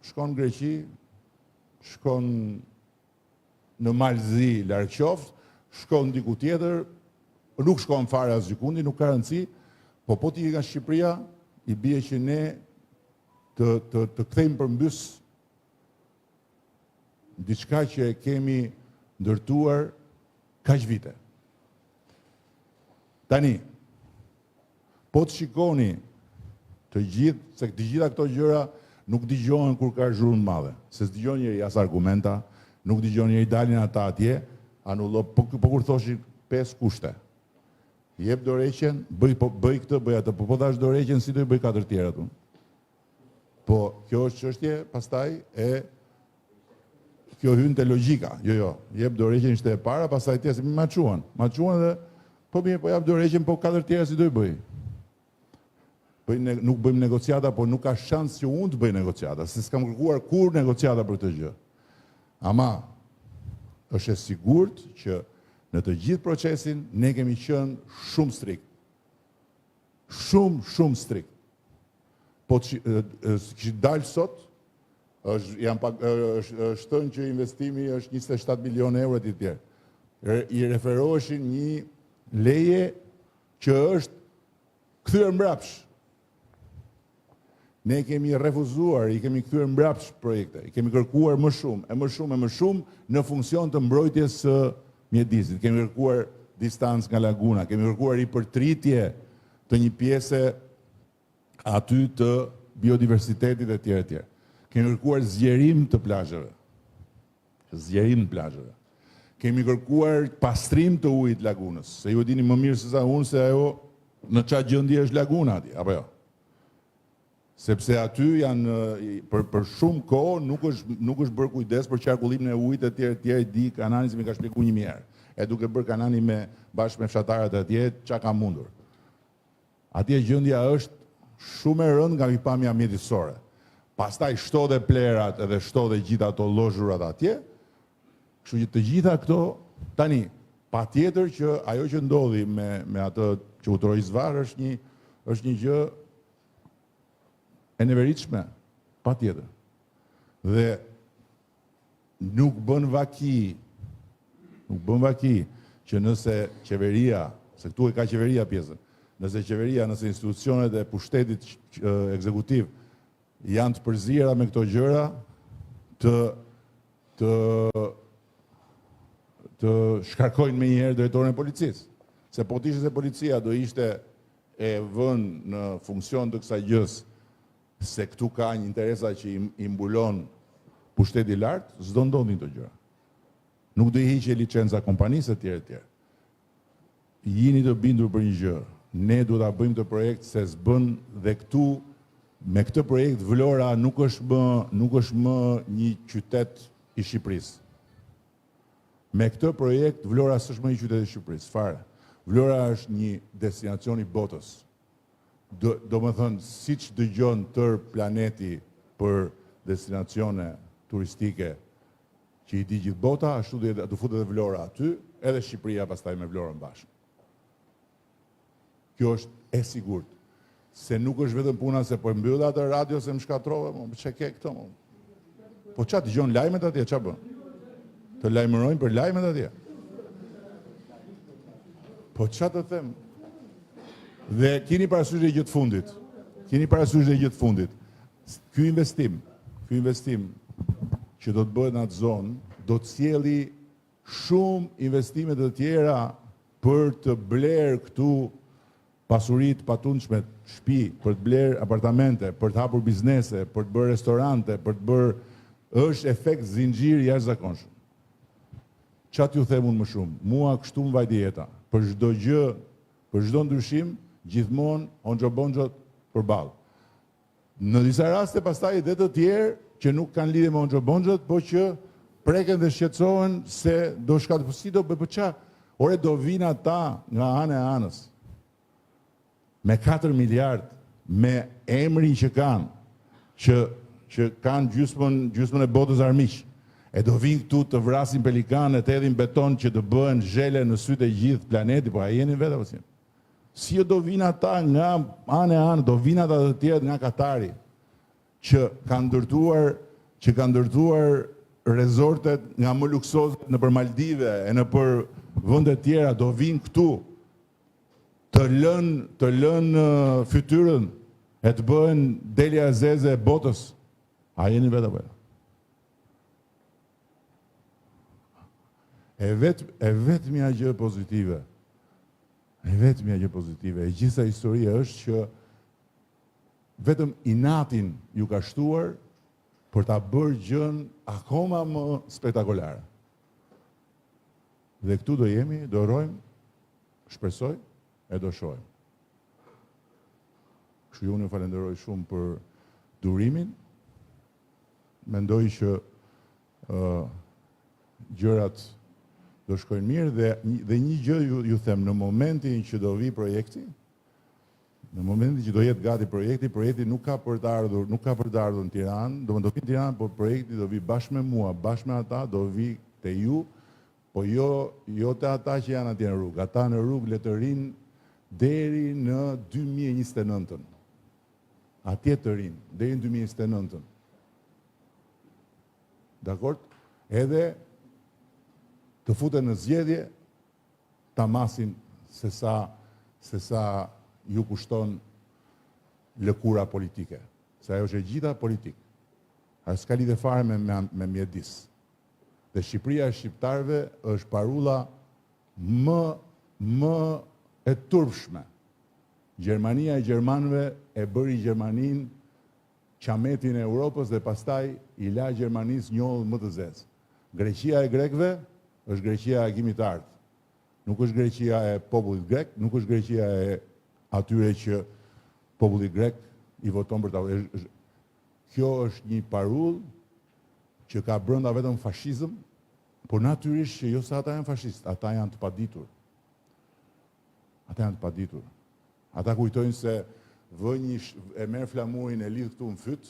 S1: shkon në Greqi, shkon në Malzi larg qoftë, shkon diku tjetër, nuk shkon fare asgjikundi, nuk ka rëndësi, po t'iki nga Shqipëria, i bie që ne të kthejmë përmbys diçka që e kemi ndërtuar kaq vite. Tani, po të shikoni të gjitha këto gjëra nuk dëgjohen kur ka zhurmë madhe, se s'dëgjon njëri as argumenta, nuk dëgjon njëri dalin ata atje, anullo, po kur thoshin 5 kushte. Jep dorëheqjen, bëj këtë, bëj atë, po dash dorëheqjen si do i bëj 4 tjerat unë. Po kjo është çështje pastaj kjo hyn te logjika. Jo, jep dorëheqjen ishte e para, pastaj ti më maçuan dhe po mirë, po jap dorëheqjen, po 4 tjera si do i bëj. Nuk bëjmë negociata, po nuk ka shans që unë të bëj negociata, se s'kam kërkuar kur negociata për këtë gjë. Ama, është e sigurt që në të gjithë procesin ne kemi qenë shumë strikt. Shumë strikt. Po që dalë sot, është thënë që investimi është 27 milion euro të tjerë. I referoheshin një leje që është kthyer mbrapsh. Ne kemi refuzuar, i kemi kthyer mbrapsh projekte, i kemi kërkuar më shumë në funksion të mbrojtjes së mjedisit. Kemi kërkuar distancë nga laguna, kemi kërkuar ripërtritje të një pjese aty të biodiversitetit e tjerë. Kemi kërkuar zgjerim të plazheve. Kemi kërkuar pastrim të ujit lagunës, se ju e dini më mirë se sa unë se ajo në çfarë gjendje është laguna aty, apo jo? Sepse aty janë, për shumë kohë, nuk është bërë kujdes për qarkullimin e ujit e tjerë, di Kanani si më ka shpjeguar një herë. E duke bërë Kanani bashkë me fshatarët atje, çka ka mundur. Atje gjendja është shumë e rëndë nga pikpamja mjedisore. Pastaj shto dhe plerat edhe shto dhe gjitha ato llozhurat atje. Kështu që të gjitha këto, tani, patjetër që ajo që ndodhi me atë që u troi zvarr është një gjë e neveritshme, patjetër. Dhe nuk bën vaki që nëse qeveria, se këtu e ka qeveria pjesën, nëse institucionet e pushtetit ekzekutiv janë të përzira me këto gjëra, të shkarkojnë me njëherë drejtorin e policisë. Se po t'ishte se policia do ishte e vënë në funksion të kësaj gjës, se këtu ka një interesa që i mbulon pushteti lartë, s'do ndodhin këto gjëra. Nuk do i hiqe licenca kompanisë e tjerë. Jini të bindur për një gjë. Ne duhet ta bëjmë këtë projekt se s'bën dhe këtu me këtë projekt Vlora nuk është më një qytet i Shqipërisë. Me këtë projekt Vlora s'është më një qytet i Shqipërisë, fare. Vlora është një destinacion i botës. Do më thënë, si që dëgjon tër planeti për destinacione turistike që i di gjithë bota, ashtu do futet edhe Vlora aty, edhe Shqipëria pastaj me Vlorën bashkë. Kjo është e sigurt. Se nuk është vetëm puna se po mbyll atë radio se më shkatrove, çe ke këto? Po ç'a dëgjon lajmet atje, ç'a bën? Të lajmërojnë për lajmet atje. Po ç'a të them? Dhe keni parasysh dhe gjithë fundit. Ky investim që do të bëhet në atë zonë, do të sjellë shumë investime të tjera për të blerë këtu pasurit patundshme, shtëpi, për të blerë apartamente, për të hapur biznese, për të bërë restorante, për të bërë, është efekt zinxhiri jashtëzakonshëm. Çfarë t'ju them unë më shumë? Mua kështu më vajti jeta. Për çdo gjë, për çdo ndryshim, gjithmonë Honxho Bonxhot përballë. Në disa raste pastaj edhe të tjerë që nuk kanë lidhje me onxhobonxhët, po që preken dhe shqetësohen se do shkatë si do bëj qa. Ore do vinë ata nga anë e anës me 4 miliard, me emrin që kanë, që kanë gjysmën e botës armiq. E do vinë këtu të vrasin pelikanë, të edhin beton që të bëhen zhele në sytë e gjithë planeti, po a jeni vetë apo si? Si do vinë ata nga anë e anë, do vinë ata të tjerë nga Katari, që kanë ndërtuar rezortet nga më luksozet në për Maldive e në për vëndet tjera, do vinë këtu të lënë fytyrën e të bëhen Delia Zeze e botës. A jeni vetë apo? E vetëmja gjë pozitive, e gjitha historia është që vetëm inatin ju ka shtuar për ta bërë gjën akoma më spektakolare. Dhe këtu do jemi, do rojmë, shpresoj, e do shohim. Kështu unë ju falenderoj shumë për durimin. Mendoj që gjërat do shkojnë mirë dhe një gjë ju them, në momentin që do vi projekti, në momentin që do jetë gati projekti nuk ka për të ardhur në Tiranë, do vinë në Tiranë, por projekti do vi bashkë me mua, bashkë me ata, do vi te ju, po jo te ata që janë atje në rrugë. Ata në rrugë le të rinë deri në 2029. Atje të rinë, deri në 2029. Dakord? Edhe të futen në zgjedhje, ta masin se sa ju kushton lëkura politike. Se ajo është e gjitha politik. Ajo s'ka lidhje fare me mjedis. Dhe Shqipëria e shqiptarëve është parulla më e turpshme. Gjermania e gjermanëve e bëri Gjermanin qametin e Europës dhe pastaj i la Gjermanisë njollë më të zezë. Greqia e grekëve është Greqia e gjimitarët. Nuk është Greqia e popullit grek, nuk është Greqia e atyre që populli grek i voton për ta. Kjo është një parull që ka brenda vetëm fashizëm, por natyrisht që jo se ata janë fashist, ata janë të paditur. Ata kujtojnë se e merr flamurin e lidh këtu në fyt,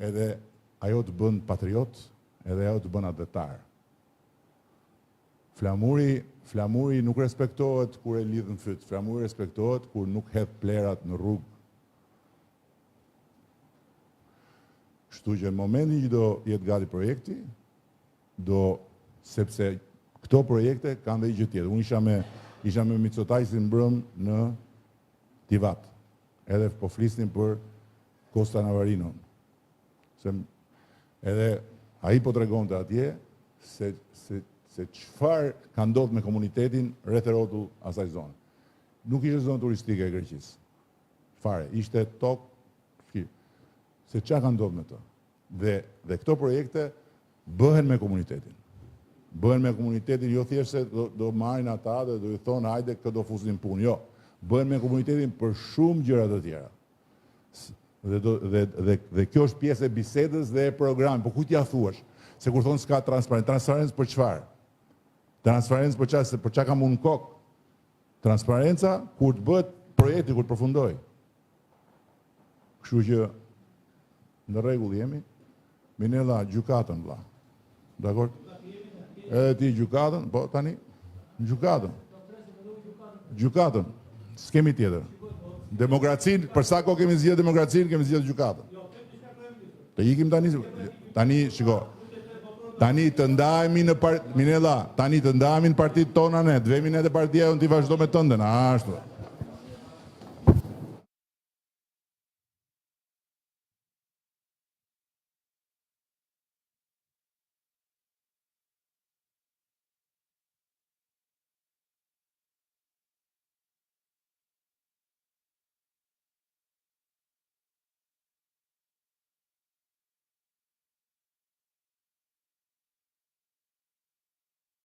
S1: edhe ajo të bën patriot, edhe ajo të bën adetar. Flamuri nuk respektohet kur e lidh në fyt, flamuri respektohet kur nuk hedh plerat në rrugë. Kështu që në momentin që do jetë gati projekti, sepse këto projekte kanë dhe i gjë tjetër. Unë isha me Mitsotaksin mbrëm në Tivat, edhe po flisnin për Kosta Navarinon. Edhe ai po tregonte atje se çfarë ka ndodhur me komunitetin rreth e rrotull asaj zone. Nuk ishte zonë turistike e Greqisë. Fare, ishte tokë. Se çka ka ndodhur me to. Dhe këto projekte bëhen me komunitetin. Jo thjesht se do marrin ata dhe do i thonë hajde këtë do fusin punë. Jo, bëhen me komunitetin për shumë gjëra të tjera. Dhe kjo është pjesë e bisedës dhe e programit. Po ku t'ja thuash? Se kur thonë s'ka transparencë për çfarë? Transparencë për çka kam unë kokë? Transparenca kur të bëhet projekti, kur të përfundoj. Kështu që në rregull jemi. Minella, gjykatën vlla. Dakor? Edhe ti gjykatën, po tani gjykatën. S'kemi tjetër. Demokracinë, për sa kohë kemi zgjedhur demokracinë, kemi zgjedhur gjykatën. Të ikim tani shiko. Tani të ndahemi në Minella, tani të ndahemi në partitë tona ne, të vemi ne te partia unë ti vazhdo me tënden, ashtu.